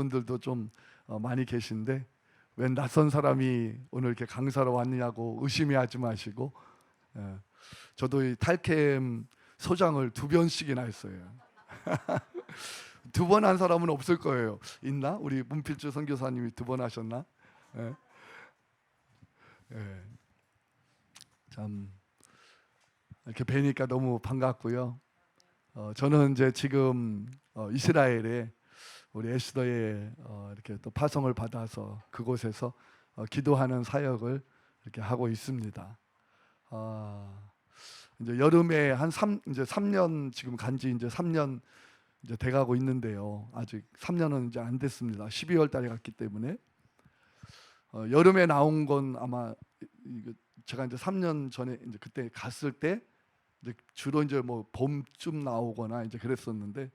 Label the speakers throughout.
Speaker 1: 분들도 좀 많이 계신데 웬 낯선 사람이 오늘 이렇게 강사로 왔느냐고 의심해하지 마시고, 저도 이 탈캠 소장을 2번씩이나 했어요. 2번 한 사람은 없을 거예요. 있나? 우리 문필주 선교사님이 2번 하셨나? 예. 예. 참 이렇게 뵈니까 너무 반갑고요. 저는 이제 지금 이스라엘에 우리 에스더에 이렇게 또 파송을 받아서 그곳에서 기도하는 사역을 이렇게 하고 있습니다. 이제 여름에 이제 3년 지금 간지 이제 3년 이제 돼가고 있는데요. 아직 3년은 이제 안 됐습니다. 12월 달에 갔기 때문에 여름에 나온 건 아마 제가 이제 3년 전에 이제 그때 갔을 때 이제 주로 이제 뭐 봄쯤 나오거나 이제 그랬었는데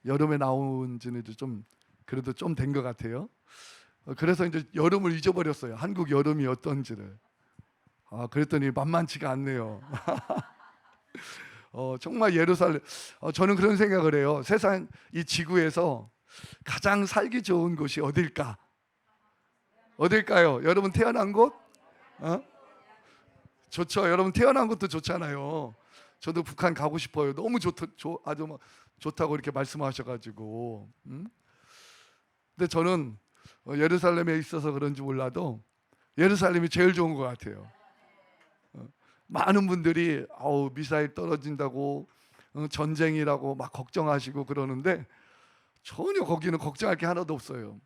Speaker 1: 여름에 나온 지는 이제 좀 그래도 좀 된 것 같아요. 그래서 이제 여름을 잊어버렸어요. 한국 여름이 어떤지를. 그랬더니 만만치가 않네요. 정말 예루살렘, 저는 그런 생각을 해요. 세상 이 지구에서 가장 살기 좋은 곳이 어딜까? 어딜까요? 여러분 태어난 곳? 좋죠. 여러분 태어난 곳도 좋잖아요. 저도 북한 가고 싶어요. 너무 아주 뭐 좋다고 이렇게 말씀하셔가지고. 근데 저는 예루살렘에 있어서 그런지 몰라도 예루살렘이 제일 좋은 것 같아요. 많은 분들이 미사일 떨어진다고 전쟁이라고 막 걱정하시고 그러는데 전혀 거기는 걱정할 게 하나도 없어요.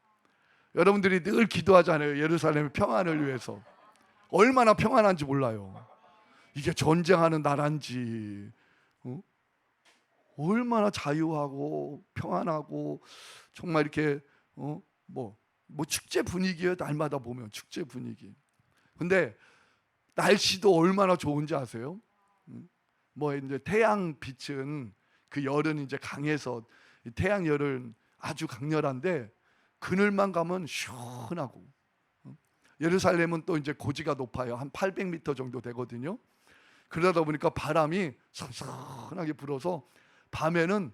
Speaker 1: 여러분들이 늘 기도하잖아요. 예루살렘의 평안을 위해서. 얼마나 평안한지 몰라요. 이게 전쟁하는 나라인지 얼마나 자유하고 평안하고 정말 이렇게 뭐 축제 분위기예요. 날마다 보면 축제 분위기. 근데 날씨도 얼마나 좋은지 아세요? 뭐 이제 태양 빛은 그 열은 이제 강해서 태양 열은 아주 강렬한데 그늘만 가면 시원하고, 예루살렘은 또 이제 고지가 높아요. 한 800m 정도 되거든요. 그러다 보니까 바람이 선선하게 불어서 밤에는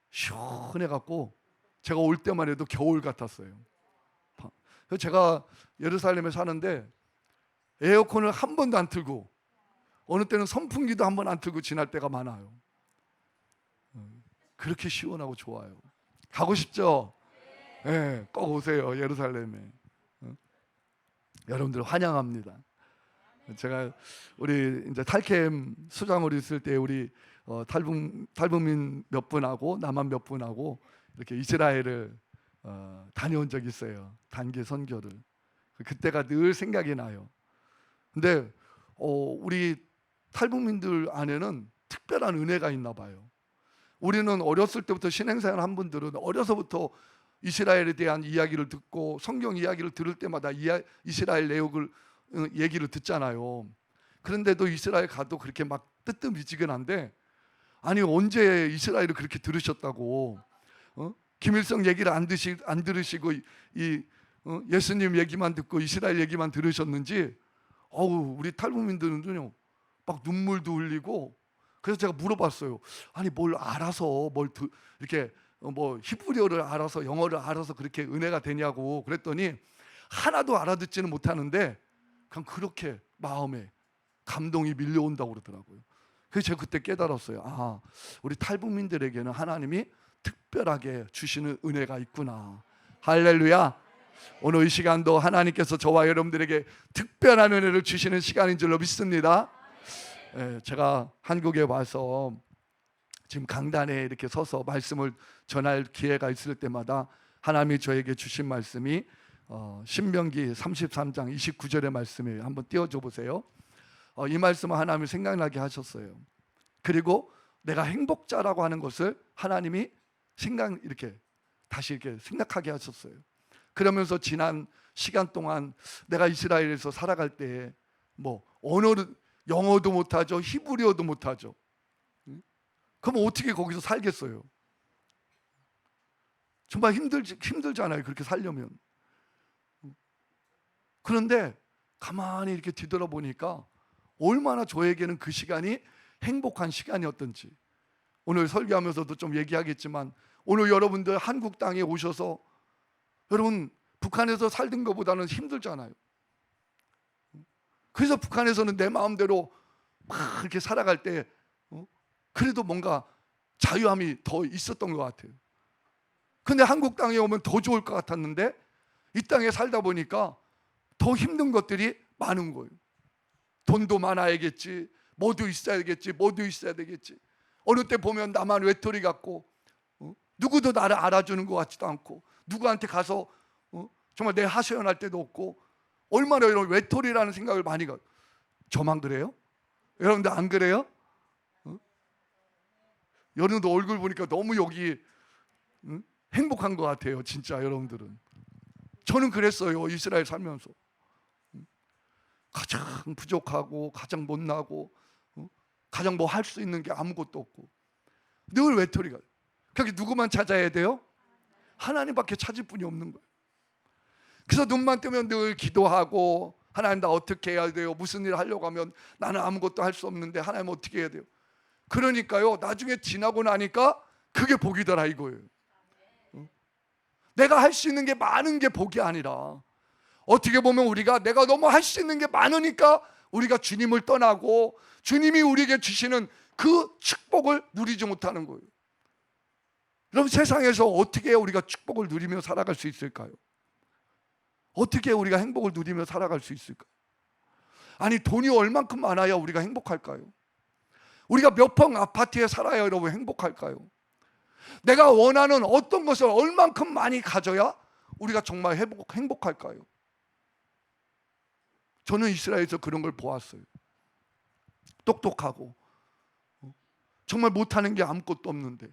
Speaker 1: 시원해 갖고 제가 올 때만 해도 겨울 같았어요. 그래서 제가 예루살렘에 사는데 에어컨을 한 번도 안 틀고 어느 때는 선풍기도 한 번 안 틀고 지날 때가 많아요. 그렇게 시원하고 좋아요. 가고 싶죠? 네, 꼭 오세요. 예루살렘에. 여러분들 환영합니다. 제가 우리 이제 탈캠 수장으로 있을 때 우리 탈북민 몇 분하고 남한 몇 분하고 이렇게 이스라엘을 다녀온 적이 있어요. 단기 선교를. 그때가 늘 생각이 나요. 근데 우리 탈북민들 안에는 특별한 은혜가 있나 봐요. 우리는 어렸을 때부터 신행생활 한 분들은 어려서부터 이스라엘에 대한 이야기를 듣고 성경 이야기를 들을 때마다 이스라엘 내용을 얘기를 듣잖아요. 그런데도 이스라엘 가도 그렇게 막 뜨뜻미지근한데, 아니 언제 이스라엘을 그렇게 들으셨다고? 김일성 얘기를 안 들으시고 예수님 얘기만 듣고 이스라엘 얘기만 들으셨는지 우리 탈북민들은요 막 눈물도 흘리고. 그래서 제가 물어봤어요. 아니 뭘 알아서 이렇게 뭐 히브리어를 알아서 영어를 알아서 그렇게 은혜가 되냐고 그랬더니 하나도 알아듣지는 못하는데 그냥 그렇게 마음에 감동이 밀려온다고 그러더라고요. 그래서 제가 그때 깨달았어요. 우리 탈북민들에게는 하나님이 특별하게 주시는 은혜가 있구나. 할렐루야. 오늘 이 시간도 하나님께서 저와 여러분들에게 특별한 은혜를 주시는 시간인 줄로 믿습니다. 제가 한국에 와서 지금 강단에 이렇게 서서 말씀을 전할 기회가 있을 때마다 하나님이 저에게 주신 말씀이 신명기 33장 29절의 말씀이에요. 한번 띄워줘 보세요. 이 말씀은 하나님이 생각나게 하셨어요. 그리고 내가 행복자라고 하는 것을 하나님이 다시 이렇게 생각하게 하셨어요. 그러면서 지난 시간 동안 내가 이스라엘에서 살아갈 때 뭐 언어를 영어도 못하죠, 히브리어도 못하죠. 그럼 어떻게 거기서 살겠어요? 정말 힘들잖아요. 그렇게 살려면. 그런데 가만히 이렇게 뒤돌아보니까 얼마나 저에게는 그 시간이 행복한 시간이었던지. 오늘 설교하면서도 좀 얘기하겠지만 오늘 여러분들 한국 땅에 오셔서 여러분, 북한에서 살던 것보다는 힘들잖아요. 그래서 북한에서는 내 마음대로 막 이렇게 살아갈 때 그래도 뭔가 자유함이 더 있었던 것 같아요. 근데 한국 땅에 오면 더 좋을 것 같았는데 이 땅에 살다 보니까 더 힘든 것들이 많은 거예요. 돈도 많아야겠지, 뭐도 있어야겠지, 뭐도 있어야 되겠지. 어느 때 보면 나만 외톨이 같고 누구도 나를 알아주는 것 같지도 않고 누구한테 가서 정말 내 하소연할 때도 없고 얼마나 이런 외톨이라는 생각을 많이 가요. 저만 그래요? 여러분들 안 그래요? 여러분들 얼굴 보니까 너무 여기 행복한 것 같아요. 진짜 여러분들은. 저는 그랬어요. 이스라엘 살면서 가장 부족하고 가장 못나고 가장 뭐 할 수 있는 게 아무것도 없고 늘 외톨이가. 그렇게 누구만 찾아야 돼요? 하나님밖에 찾을 분이 없는 거예요. 그래서 눈만 뜨면 늘 기도하고 하나님 나 어떻게 해야 돼요? 무슨 일 하려고 하면 나는 아무것도 할 수 없는데 하나님 어떻게 해야 돼요? 그러니까요, 나중에 지나고 나니까 그게 복이더라 이거예요. 내가 할 수 있는 게 많은 게 복이 아니라 어떻게 보면 우리가 내가 너무 할 수 있는 게 많으니까 우리가 주님을 떠나고 주님이 우리에게 주시는 그 축복을 누리지 못하는 거예요. 여러분, 세상에서 어떻게 우리가 축복을 누리며 살아갈 수 있을까요? 어떻게 우리가 행복을 누리며 살아갈 수 있을까요? 아니, 돈이 얼만큼 많아야 우리가 행복할까요? 우리가 몇 평 아파트에 살아야 여러분 행복할까요? 내가 원하는 어떤 것을 얼만큼 많이 가져야 우리가 정말 행복할까요? 저는 이스라엘에서 그런 걸 보았어요. 똑똑하고 정말 못하는 게 아무것도 없는데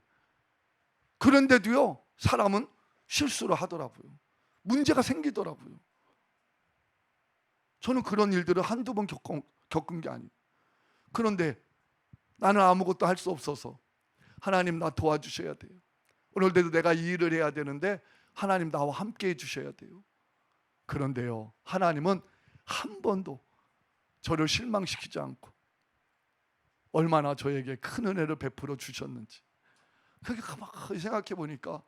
Speaker 1: 그런데도요, 사람은 실수를 하더라고요. 문제가 생기더라고요. 저는 그런 일들을 한두 번 겪은 게 아니에요. 그런데 나는 아무것도 할 수 없어서 하나님 나 도와주셔야 돼요. 오늘도 내가 이 일을 해야 되는데 하나님 나와 함께 해주셔야 돼요. 그런데요, 하나님은 한 번도 저를 실망시키지 않고 얼마나 저에게 큰 은혜를 베풀어 주셨는지 그렇게 가만히 생각해 보니까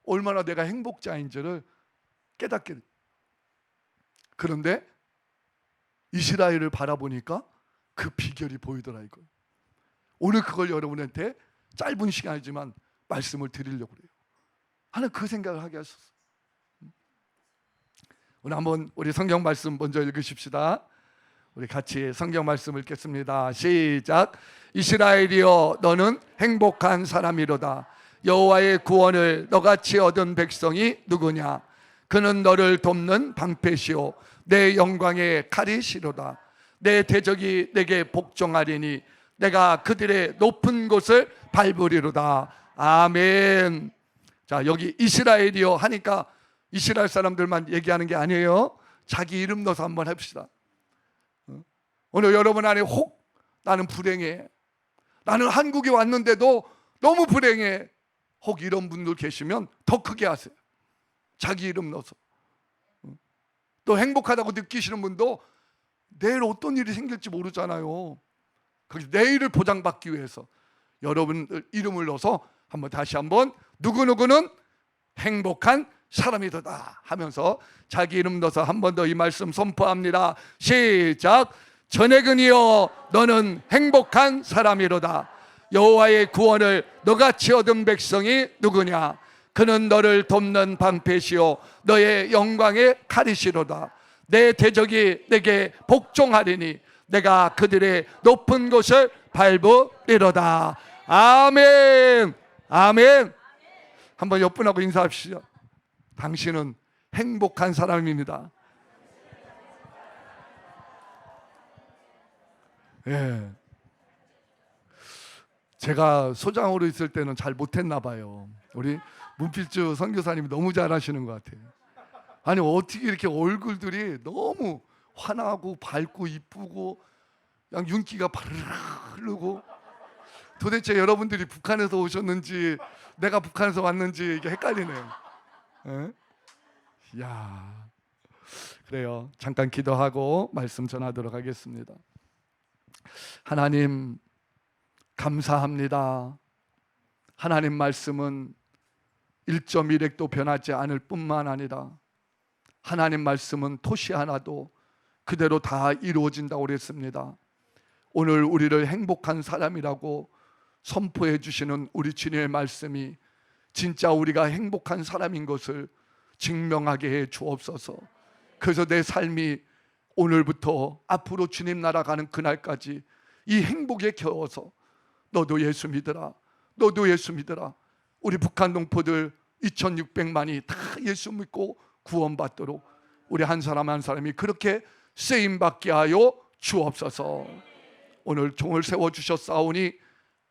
Speaker 1: 얼마나 내가 행복자인지를 깨닫게 돼요. 그런데 이스라엘을 바라보니까 그 비결이 보이더라 이거예요. 오늘 그걸 여러분한테 짧은 시간이지만 말씀을 드리려고 그래요. 하나님 그 생각을 하게 하셨어요. 오늘 한번 우리 성경 말씀 먼저 읽으십시다. 우리 같이 성경 말씀 읽겠습니다. 시작. 이스라엘이여 너는 행복한 사람이로다. 여호와의 구원을 너같이 얻은 백성이 누구냐? 그는 너를 돕는 방패시오 내 영광의 칼이시로다. 내 대적이 내게 복종하리니 내가 그들의 높은 곳을 밟으리로다. 아멘. 자, 여기 이스라엘이요 하니까 이스라엘 사람들만 얘기하는 게 아니에요. 자기 이름 넣어서 한번 해봅시다. 오늘 여러분 안에 혹 나는 불행해, 나는 한국에 왔는데도 너무 불행해, 혹 이런 분들 계시면 더 크게 하세요. 자기 이름 넣어서. 또 행복하다고 느끼시는 분도 내일 어떤 일이 생길지 모르잖아요. 내일을 보장받기 위해서 여러분들 이름을 넣어서 다시 한번 누구누구는 행복한 사람이다 하면서 자기 이름 넣어서 한 번 더 이 말씀 선포합니다. 시작. 전에근이여 너는 행복한 사람이로다. 여호와의 구원을 너같이 얻은 백성이 누구냐? 그는 너를 돕는 방패시오 너의 영광의 칼이시로다. 내 대적이 내게 복종하리니 내가 그들의 높은 곳을 밟으리로다. 아멘. 아멘. 한번 옆분하고 인사합시다. 당신은 행복한 사람입니다. 예. 제가 소장으로 있을 때는 잘 못했나 봐요. 우리 문필주 선교사님이 너무 잘하시는 것 같아요. 아니 어떻게 이렇게 얼굴들이 너무 환하고 밝고 이쁘고 그냥 윤기가 바르르 흐르고 도대체 여러분들이 북한에서 오셨는지 내가 북한에서 왔는지 이게 헷갈리네요. 예? 이야, 그래요. 잠깐 기도하고 말씀 전하도록 하겠습니다. 하나님 감사합니다. 하나님 말씀은 1.1핵도 변하지 않을 뿐만 아니라 하나님 말씀은 토시 하나도 그대로 다 이루어진다고 그랬습니다. 오늘 우리를 행복한 사람이라고 선포해 주시는 우리 주님의 말씀이 진짜 우리가 행복한 사람인 것을 증명하게 해 주옵소서. 그래서 내 삶이 오늘부터 앞으로 주님 나라 가는 그날까지 이 행복에 겨워서 너도 예수 믿으라, 너도 예수 믿으라. 우리 북한 동포들 2600만이 다 예수 믿고 구원받도록 우리 한 사람 한 사람이 그렇게 쓰임받게 하여 주옵소서. 오늘 종을 세워주셨사오니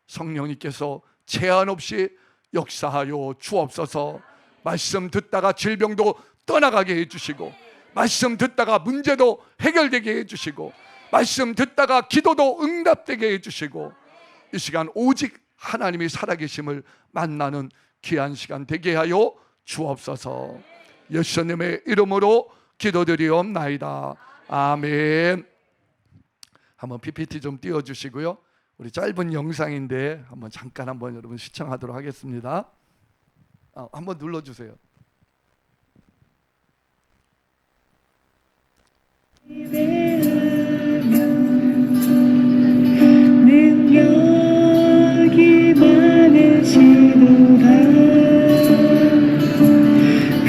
Speaker 1: 성령님께서 제한 없이 역사하여 주옵소서. 말씀 듣다가 질병도 떠나가게 해주시고, 말씀 듣다가 문제도 해결되게 해주시고, 말씀 듣다가 기도도 응답되게 해주시고, 이 시간 오직 하나님이 살아계심을 만나는 귀한 시간 되게 하여 주옵소서. 예수님의 이름으로 기도드리옵나이다. 아멘. 한번 PPT 좀 띄워주시고요. 우리 짧은 영상인데 잠깐 여러분 시청하도록 하겠습니다. 한번 눌러주세요.
Speaker 2: 능력이 많으시도다.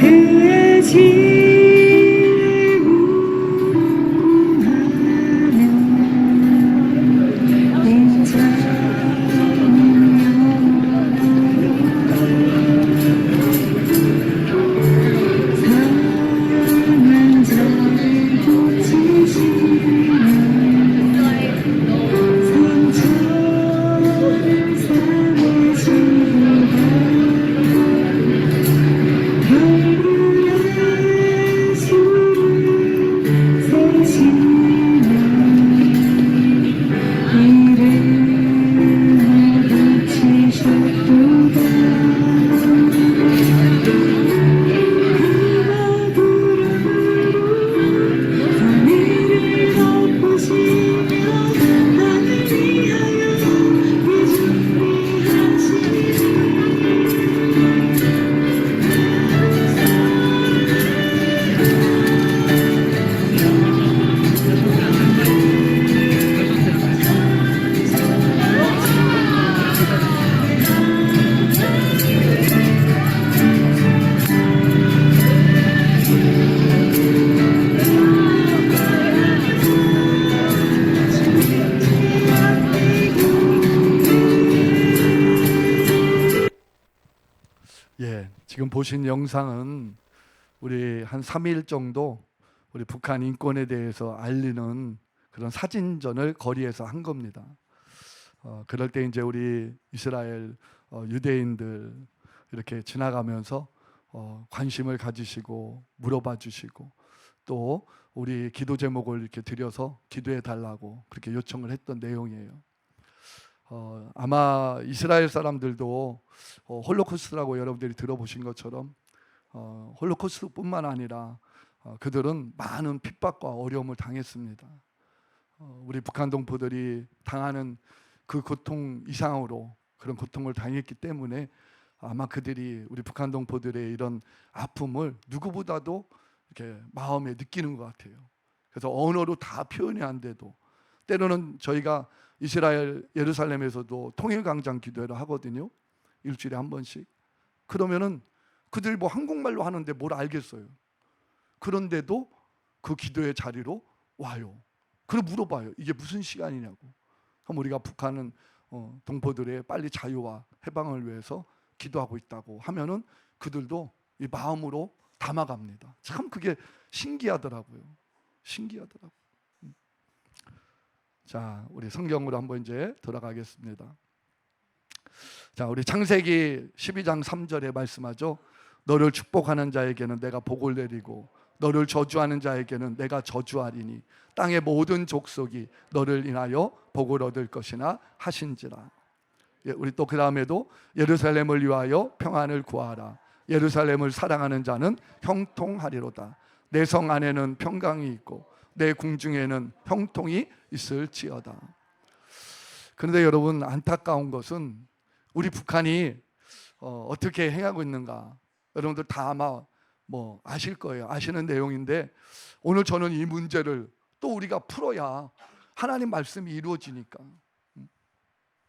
Speaker 2: 그의 진리를 구하며 상한 자를 고치시며 상처를 삼으시도다. 결국에 수를 세시며 이름을 붙이셨도다. 하늘을 덮으시며 나를 위하여
Speaker 1: 지금 보신 영상은 우리 한 3일 정도 우리 북한 인권에 대해서 알리는 그런 사진전을 거리에서 한 겁니다. 그럴 때 이제 우리 이스라엘 유대인들 이렇게 지나가면서 관심을 가지시고 물어봐 주시고, 또 우리 기도 제목을 이렇게 드려서 기도해 달라고 그렇게 요청을 했던 내용이에요. 아마 이스라엘 사람들도 홀로코스트라고 여러분들이 들어보신 것처럼 홀로코스트뿐만 아니라 그들은 많은 핍박과 어려움을 당했습니다. 우리 북한 동포들이 당하는 그 고통 이상으로 그런 고통을 당했기 때문에 아마 그들이 우리 북한 동포들의 이런 아픔을 누구보다도 이렇게 마음에 느끼는 것 같아요. 그래서 언어로 다 표현이 안 돼도 때로는 저희가 이스라엘 예루살렘에서도 통일광장 기도회를 하거든요. 일주일에 한 번씩. 그러면은 그들 뭐 한국말로 하는데 뭘 알겠어요. 그런데도 그 기도의 자리로 와요. 그리고 물어봐요. 이게 무슨 시간이냐고. 그럼 우리가 북한은 동포들의 빨리 자유와 해방을 위해서 기도하고 있다고 하면은 그들도 이 마음으로 담아갑니다. 참 그게 신기하더라고요. 신기하더라고요. 자, 우리 성경으로 한번 이제 돌아가겠습니다. 자, 우리 창세기 12장 3절에 말씀하죠. 너를 축복하는 자에게는 내가 복을 내리고 너를 저주하는 자에게는 내가 저주하리니 땅의 모든 족속이 너를 인하여 복을 얻을 것이나 하신지라. 우리 또 그 다음에도 예루살렘을 위하여 평안을 구하라. 예루살렘을 사랑하는 자는 형통하리로다. 내 성 안에는 평강이 있고 내 궁중에는 형통이 있을지어다. 그런데 여러분, 안타까운 것은 우리 북한이 어떻게 행하고 있는가 여러분들 다 아마 뭐 아실 거예요. 아시는 내용인데 오늘 저는 이 문제를 또 우리가 풀어야 하나님 말씀이 이루어지니까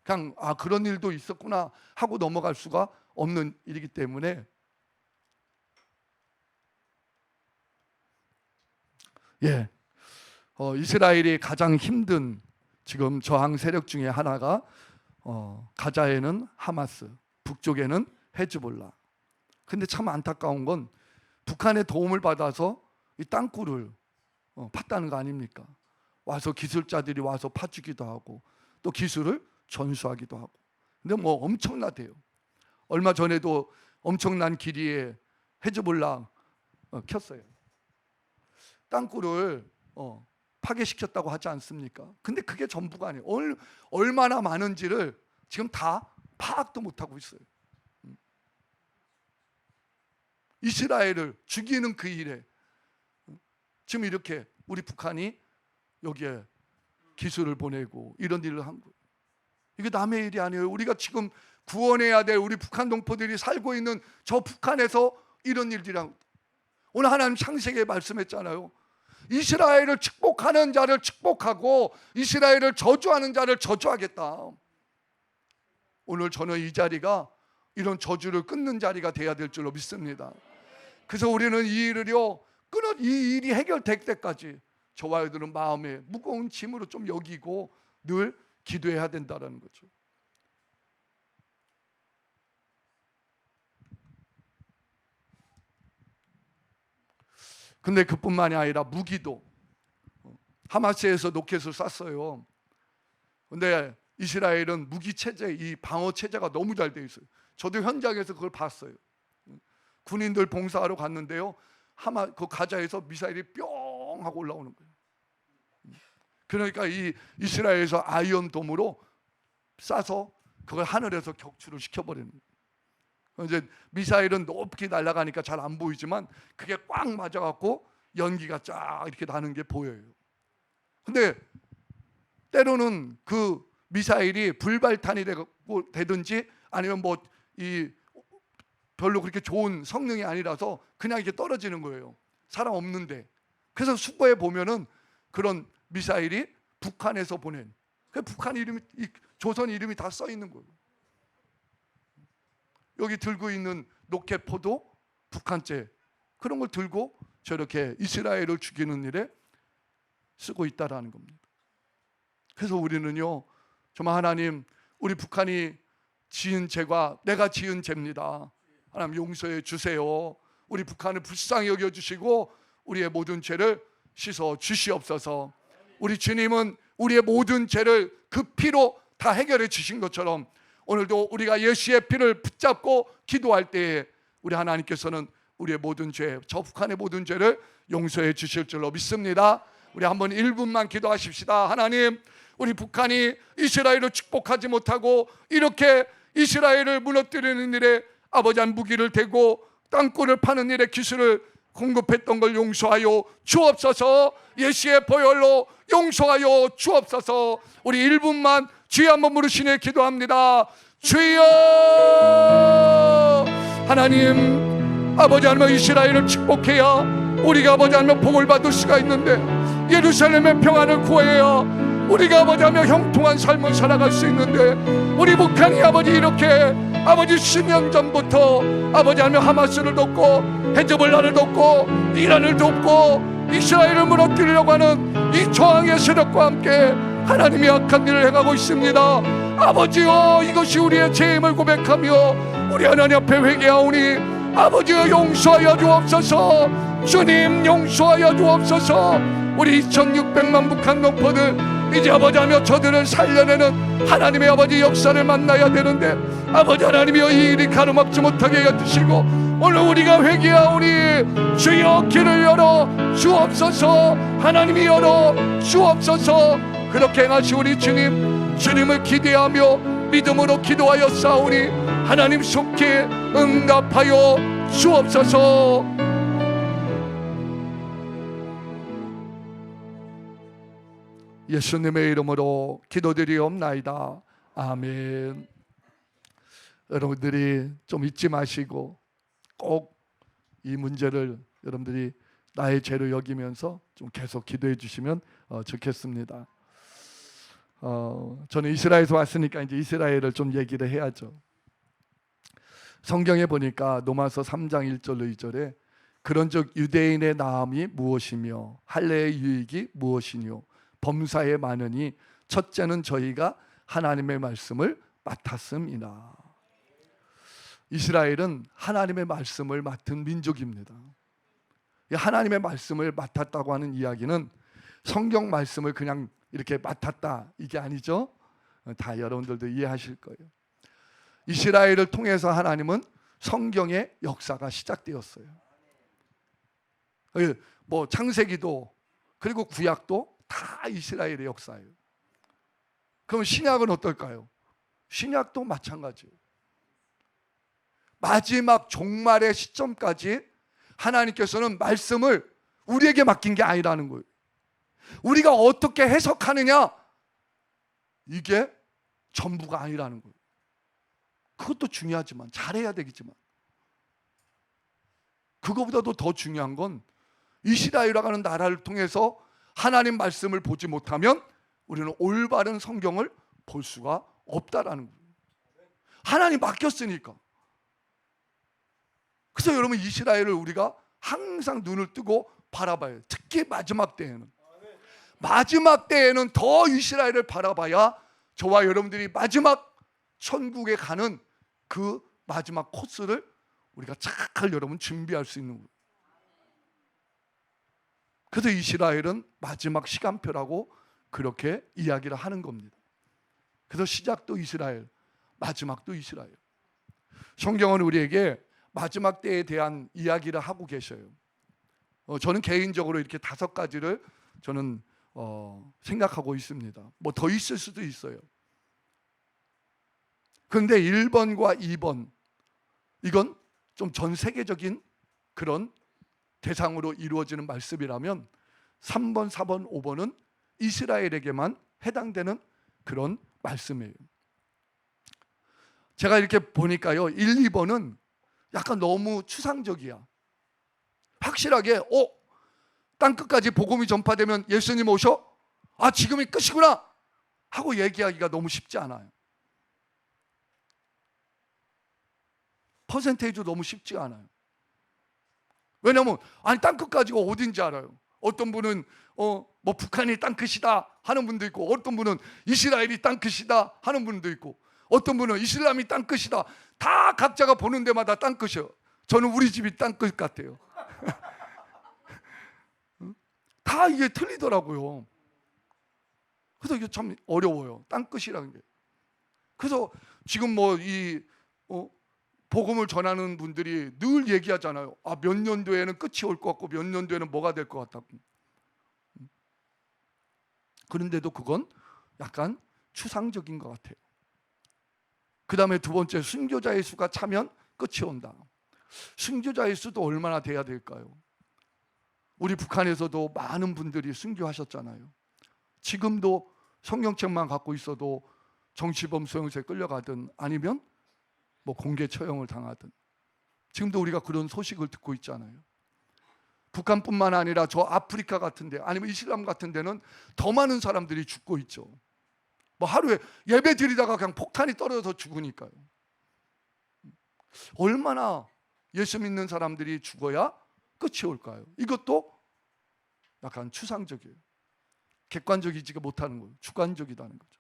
Speaker 1: 그냥 그런 일도 있었구나 하고 넘어갈 수가 없는 일이기 때문에 이스라엘이 가장 힘든 지금 저항 세력 중에 하나가 가자에는 하마스, 북쪽에는 헤즈볼라. 근데 참 안타까운 건 북한의 도움을 받아서 이 땅굴을 팠다는 거 아닙니까? 와서 기술자들이 와서 파주기도 하고 또 기술을 전수하기도 하고. 근데 뭐 엄청나대요. 얼마 전에도 엄청난 길이에 헤즈볼라 켰어요. 땅굴을 파괴시켰다고 하지 않습니까? 근데 그게 전부가 아니에요. 얼마나 많은지를 지금 다 파악도 못하고 있어요. 이스라엘을 죽이는 그 일에 지금 이렇게 우리 북한이 여기에 기술을 보내고 이런 일을 한 거예요. 이게 남의 일이 아니에요. 우리가 지금 구원해야 될 우리 북한 동포들이 살고 있는 저 북한에서 이런 일들이랑 오늘 하나님 창세기에 말씀했잖아요. 이스라엘을 축복하는 자를 축복하고 이스라엘을 저주하는 자를 저주하겠다. 오늘 저는 이 자리가 이런 저주를 끊는 자리가 돼야 될 줄로 믿습니다. 그래서 우리는 이 일을요 이 일이 해결될 때까지 저와 여러분들은 마음에 무거운 짐으로 좀 여기고 늘 기도해야 된다는 거죠. 근데 그뿐만이 아니라 무기도 하마스에서 로켓을 쐈어요. 근데 이스라엘은 무기 체제, 이 방어 체제가 너무 잘 돼 있어요. 저도 현장에서 그걸 봤어요. 군인들 봉사하러 갔는데요. 그 가자에서 미사일이 뿅 하고 올라오는 거예요. 그러니까 이 이스라엘에서 아이언돔으로 쏴서 그걸 하늘에서 격추를 시켜버리는 거예요. 이제 미사일은 높게 날아가니까 잘 안 보이지만 그게 꽉 맞아갖고 연기가 쫙 이렇게 나는 게 보여요. 근데 때로는 그 미사일이 불발탄이 되든지 아니면 뭐 이 별로 그렇게 좋은 성능이 아니라서 그냥 이렇게 떨어지는 거예요. 사람 없는데. 그래서 수거해 보면은 그런 미사일이 북한에서 보낸 북한 이름이 조선 이름이 다 써 있는 거예요. 여기 들고 있는 로켓포도 북한제 그런 걸 들고 저렇게 이스라엘을 죽이는 일에 쓰고 있다라는 겁니다. 그래서 우리는요 정말 하나님 우리 북한이 지은 죄가 내가 지은 죄입니다. 하나님 용서해 주세요. 우리 북한을 불쌍히 여겨주시고 우리의 모든 죄를 씻어 주시옵소서. 우리 주님은 우리의 모든 죄를 그 피로 다 해결해 주신 것처럼 오늘도 우리가 예수의 피를 붙잡고 기도할 때에 우리 하나님께서는 우리의 모든 죄, 저 북한의 모든 죄를 용서해 주실 줄로 믿습니다. 우리 한번 1분만 기도하십시다. 하나님 우리 북한이 이스라엘을 축복하지 못하고 이렇게 이스라엘을 무너뜨리는 일에 아버지 한 무기를 대고 땅굴을 파는 일에 기술을 공급했던 걸 용서하여 주옵소서. 예수의 보혈로 용서하여 주옵소서. 우리 1분만 주여 한번 부르시니 기도합니다. 주여 하나님 아버지 하나님 이스라엘을 축복해야 우리가 아버지 하나님 복을 받을 수가 있는데 예루살렘의 평안을 구해야 우리가 아버지 하며 형통한 삶을 살아갈 수 있는데 우리 북한이 아버지 이렇게 아버지 10년 전부터 아버지 하며 하마스를 돕고 헤즈볼라를 돕고 이란을 돕고 이스라엘을 무너뜨리려고 하는 이 저항의 세력과 함께 하나님이 악한 일을 행하고 있습니다. 아버지여 이것이 우리의 죄임을 고백하며 우리 하나님 앞에 회개하오니 아버지여 용서하여 주옵소서. 주님 용서하여 주옵소서. 우리 2600만 북한 동포들 이제 아버지 하며 저들을 살려내는 하나님의 아버지 역사를 만나야 되는데 아버지 하나님이여 이 일이 가로막지 못하게 해주시고 오늘 우리가 회개하오니 주여 길을 열어 주옵소서. 하나님이 열어 주옵소서. 그렇게 행하시오니 주님을 기대하며 믿음으로 기도하여 싸우니 하나님 속히 응답하여 주옵소서. 예수님의 이름으로 기도드리옵나이다. 아멘. 여러분들이 좀 잊지 마시고 꼭 이 문제를 여러분들이 나의 죄로 여기면서 좀 계속 기도해 주시면 좋겠습니다. 저는 이스라엘에서 왔으니까 이제 이스라엘을 좀 얘기를 해야죠. 성경에 보니까 로마서 3장 1절로 2절에 그런즉 유대인의 나음이 무엇이며 할례의 유익이 무엇이뇨 범사에 많으니 첫째는 저희가 하나님의 말씀을 맡았음이나. 이스라엘은 하나님의 말씀을 맡은 민족입니다. 하나님의 말씀을 맡았다고 하는 이야기는 성경 말씀을 그냥 이렇게 맡았다 이게 아니죠. 다 여러분들도 이해하실 거예요. 이스라엘을 통해서 하나님은 성경의 역사가 시작되었어요. 뭐 창세기도 그리고 구약도 다 이스라엘의 역사예요. 그럼 신약은 어떨까요? 신약도 마찬가지예요. 마지막 종말의 시점까지 하나님께서는 말씀을 우리에게 맡긴 게 아니라는 거예요. 우리가 어떻게 해석하느냐 이게 전부가 아니라는 거예요. 그것도 중요하지만 잘해야 되겠지만 그거보다도 더 중요한 건 이스라엘이라고 하는 나라를 통해서 하나님 말씀을 보지 못하면 우리는 올바른 성경을 볼 수가 없다라는 거예요. 하나님 맡겼으니까. 그래서 여러분 이스라엘을 우리가 항상 눈을 뜨고 바라봐요. 특히 마지막 때에는. 마지막 때에는 더 이스라엘을 바라봐야 저와 여러분들이 마지막 천국에 가는 그 마지막 코스를 우리가 잘 여러분 준비할 수 있는 거예요. 그래서 이스라엘은 마지막 시간표라고 그렇게 이야기를 하는 겁니다. 그래서 시작도 이스라엘, 마지막도 이스라엘. 성경은 우리에게 마지막 때에 대한 이야기를 하고 계셔요. 저는 개인적으로 이렇게 5가지를 저는 생각하고 있습니다. 뭐 더 있을 수도 있어요. 그런데 1번과 2번 이건 좀 전 세계적인 그런 대상으로 이루어지는 말씀이라면 3번, 4번, 5번은 이스라엘에게만 해당되는 그런 말씀이에요. 제가 이렇게 보니까요 1, 2번은 약간 너무 추상적이야. 확실하게 땅끝까지 복음이 전파되면 예수님 오셔? 아 지금이 끝이구나 하고 얘기하기가 너무 쉽지 않아요. 퍼센테이지도 너무 쉽지가 않아요. 왜냐하면 아니 땅끝까지가 어딘지 알아요. 어떤 분은 뭐 북한이 땅끝이다 하는 분도 있고, 어떤 분은 이스라엘이 땅끝이다 하는 분도 있고, 어떤 분은 이슬람이 땅끝이다. 다 각자가 보는 데마다 땅끝이에요. 저는 우리 집이 땅끝 같아요. 다 이게 틀리더라고요. 그래서 이게 참 어려워요. 땅끝이라는 게. 그래서 지금 뭐 이 복음을 전하는 분들이 늘 얘기하잖아요. 아, 몇 년도에는 끝이 올 것 같고 몇 년도에는 뭐가 될 것 같다고. 그런데도 그건 약간 추상적인 것 같아요. 그 다음에 2번째, 순교자의 수가 차면 끝이 온다. 순교자의 수도 얼마나 돼야 될까요? 우리 북한에서도 많은 분들이 순교하셨잖아요. 지금도 성경책만 갖고 있어도 정치범 수용소에 끌려가든 아니면 뭐 공개 처형을 당하든 지금도 우리가 그런 소식을 듣고 있잖아요. 북한뿐만 아니라 저 아프리카 같은 데 아니면 이슬람 같은 데는 더 많은 사람들이 죽고 있죠. 뭐 하루에 예배 드리다가 그냥 폭탄이 떨어져서 죽으니까요. 얼마나 예수 믿는 사람들이 죽어야 끝이 올까요? 이것도 약간 추상적이에요. 객관적이지가 못하는 거예요. 주관적이다는 거죠.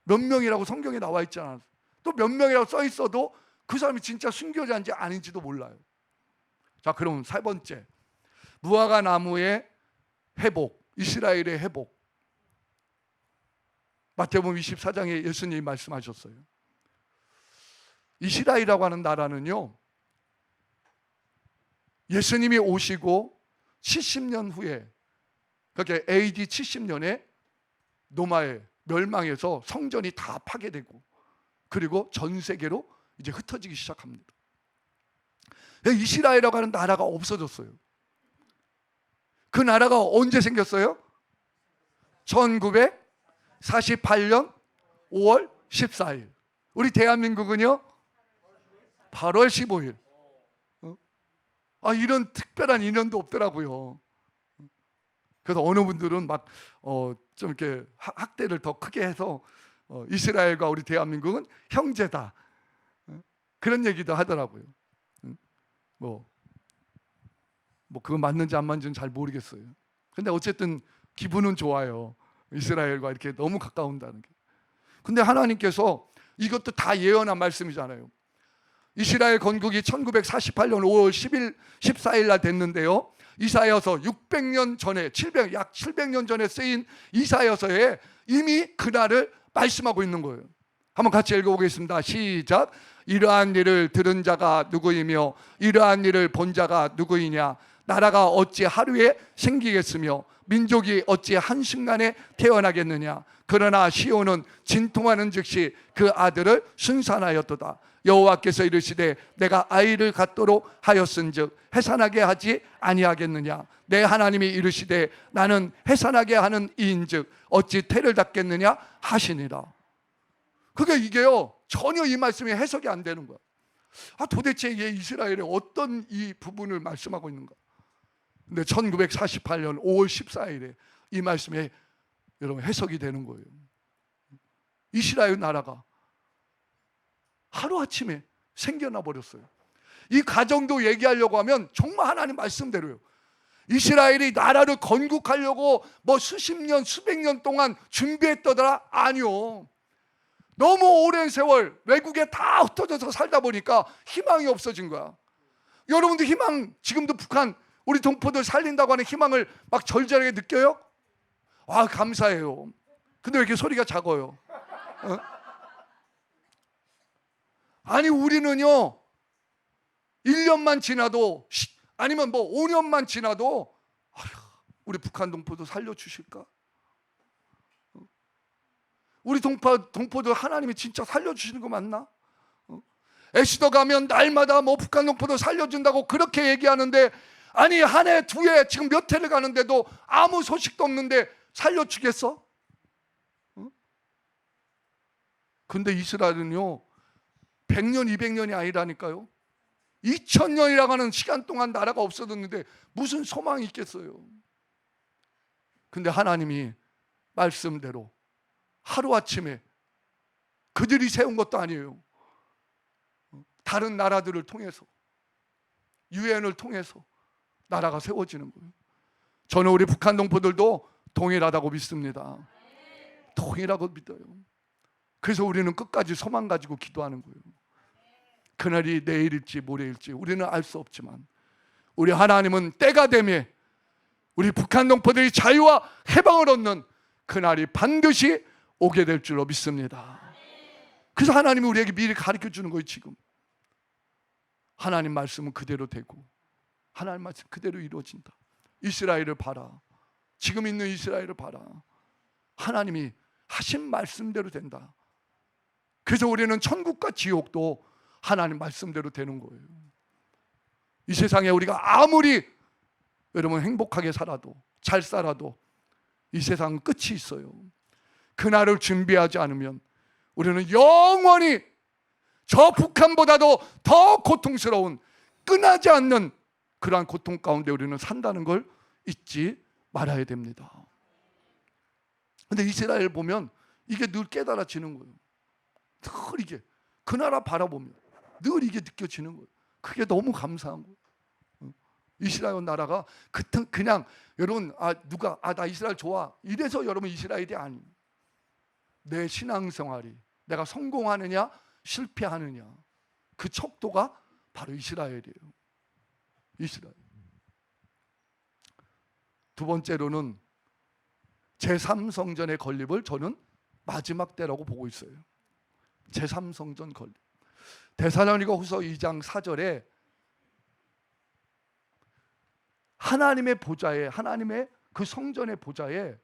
Speaker 1: 몇 명이라고 성경에 나와 있지 않아요. 또 몇 명이라고 써 있어도 그 사람이 진짜 순교자인지 아닌지도 몰라요. 자, 그럼 4번째, 무화과 나무의 회복, 이스라엘의 회복. 마태복음 24장에 예수님이 말씀하셨어요. 이스라엘이라고 하는 나라는요, 예수님이 오시고 70년 후에, 그렇게 AD 70년에 로마에 멸망해서 성전이 다 파괴되고 그리고 전 세계로 이제 흩어지기 시작합니다. 이스라엘이라고 하는 나라가 없어졌어요. 그 나라가 언제 생겼어요? 1948년 5월 14일. 우리 대한민국은요 8월 15일. 이런 특별한 인연도 없더라고요. 그래서 어느 분들은 막 좀 이렇게 학대를 더 크게 해서 이스라엘과 우리 대한민국은 형제다, 그런 얘기도 하더라고요. 뭐 그건 맞는지 안 맞는지는 잘 모르겠어요. 근데 어쨌든 기분은 좋아요. 이스라엘과 이렇게 너무 가까운다는 게. 근데 하나님께서 이것도 다 예언한 말씀이잖아요. 이스라엘 건국이 1948년 5월 10일 14일 날 됐는데요, 이사야서 600년 전에 약 700년 전에 쓰인 이사야서에 이미 그날을 말씀하고 있는 거예요. 한번 같이 읽어보겠습니다. 시작. 이러한 일을 들은 자가 누구이며 이러한 일을 본 자가 누구이냐. 나라가 어찌 하루에 생기겠으며 민족이 어찌 한순간에 태어나겠느냐. 그러나 시온은 진통하는 즉시 그 아들을 순산하였도다. 여호와께서 이르시되 내가 아이를 갖도록 하였은즉 해산하게 하지 아니하겠느냐. 내 하나님이 이르시되 나는 해산하게 하는 이인즉 어찌 태를 닫겠느냐 하시니라. 그게 이게요 전혀 이 말씀이 해석이 안 되는 거야. 도대체 이게 이스라엘의 어떤 이 부분을 말씀하고 있는가. 근데 1948년 5월 14일에 이 말씀이 여러분 해석이 되는 거예요. 이스라엘 나라가 하루아침에 생겨나 버렸어요. 이 과정도 얘기하려고 하면 정말 하나님 말씀대로요. 이스라엘이 나라를 건국하려고 수십 년 수백 년 동안 준비했더라? 아니요. 너무 오랜 세월 외국에 다 흩어져서 살다 보니까 희망이 없어진 거야. 여러분도 희망, 지금도 북한 우리 동포들 살린다고 하는 희망을 막 절절하게 느껴요? 감사해요. 근데 왜 이렇게 소리가 작아요? 아니 우리는요 1년만 지나도 아니면 5년만 지나도 우리 북한 동포도 살려주실까? 우리 동포들 하나님이 진짜 살려주시는 거 맞나? 에스더 가면 날마다 북한 동포도 살려준다고 그렇게 얘기하는데, 아니 한 해 두 해 지금 몇 해를 가는데도 아무 소식도 없는데 살려주겠어? 근데 이스라엘은요 100년 200년이 아니라니까요 2000년이라고 하는 시간 동안 나라가 없어졌는데 무슨 소망이 있겠어요. 근데 하나님이 말씀대로 하루아침에 그들이 세운 것도 아니에요. 다른 나라들을 통해서 유엔을 통해서 나라가 세워지는 거예요. 저는 우리 북한 동포들도 동일하다고 믿습니다. 동일하고 믿어요. 그래서 우리는 끝까지 소망 가지고 기도하는 거예요. 그날이 내일일지 모레일지 우리는 알 수 없지만 우리 하나님은 때가 되면 우리 북한 동포들이 자유와 해방을 얻는 그날이 반드시 오게 될 줄로 믿습니다. 그래서 하나님이 우리에게 미리 가르쳐 주는 거예요. 지금 하나님 말씀은 그대로 되고 하나님 말씀 그대로 이루어진다. 이스라엘을 봐라. 지금 있는 이스라엘을 봐라. 하나님이 하신 말씀대로 된다. 그래서 우리는 천국과 지옥도 하나님 말씀대로 되는 거예요. 이 세상에 우리가 아무리 여러분 행복하게 살아도 잘 살아도 이 세상은 끝이 있어요. 그날을 준비하지 않으면 우리는 영원히 저 북한보다도 더 고통스러운 끝나지 않는 그러한 고통 가운데 우리는 산다는 걸 잊지 말아야 됩니다. 근데 이스라엘 보면 이게 늘 깨달아지는 거예요. 늘 이게 그 나라 바라보면 늘 이게 느껴지는 거예요. 그게 너무 감사한 거예요. 이스라엘 나라가 그냥 여러분 누가 나 이스라엘 좋아 이래서 여러분 이스라엘이 아니에요. 내 신앙생활이 내가 성공하느냐 실패하느냐 그 척도가 바로 이스라엘이에요. 이스라엘. 두 번째로는 제3성전의 건립을 저는 마지막 때라고 보고 있어요. 제3성전 건립. 데살로니가 후서 2장 4절에 하나님의 보좌에 하나님의 그 성전의 보좌에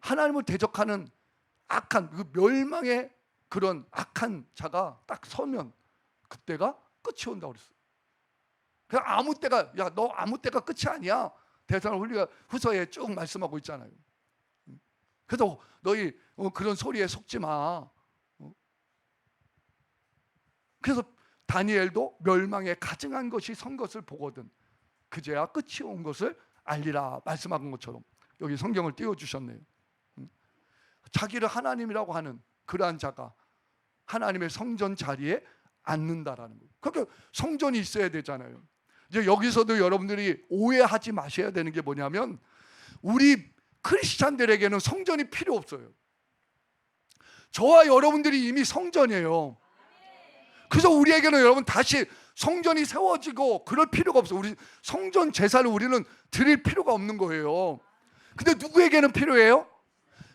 Speaker 1: 하나님을 대적하는 악한 그 멸망의 그런 악한 자가 딱 서면 그때가 끝이 온다고 그랬어요. 그냥 아무 때가 너 아무 때가 끝이 아니야. 데살로니가 후서에 쭉 말씀하고 있잖아요. 그래서 너희 그런 소리에 속지 마. 그래서 다니엘도 멸망에 가증한 것이 선 것을 보거든 그제야 끝이 온 것을 알리라 말씀한 것처럼 여기 성경을 띄워주셨네요. 자기를 하나님이라고 하는 그러한 자가 하나님의 성전 자리에 앉는다라는 거예요. 그러니까 성전이 있어야 되잖아요. 이제 여기서도 여러분들이 오해하지 마셔야 되는 게 뭐냐면 우리 크리스찬들에게는 성전이 필요 없어요. 저와 여러분들이 이미 성전이에요. 그래서 우리에게는 여러분 다시 성전이 세워지고 그럴 필요가 없어요. 우리 성전 제사를 우리는 드릴 필요가 없는 거예요. 근데 누구에게는 필요해요?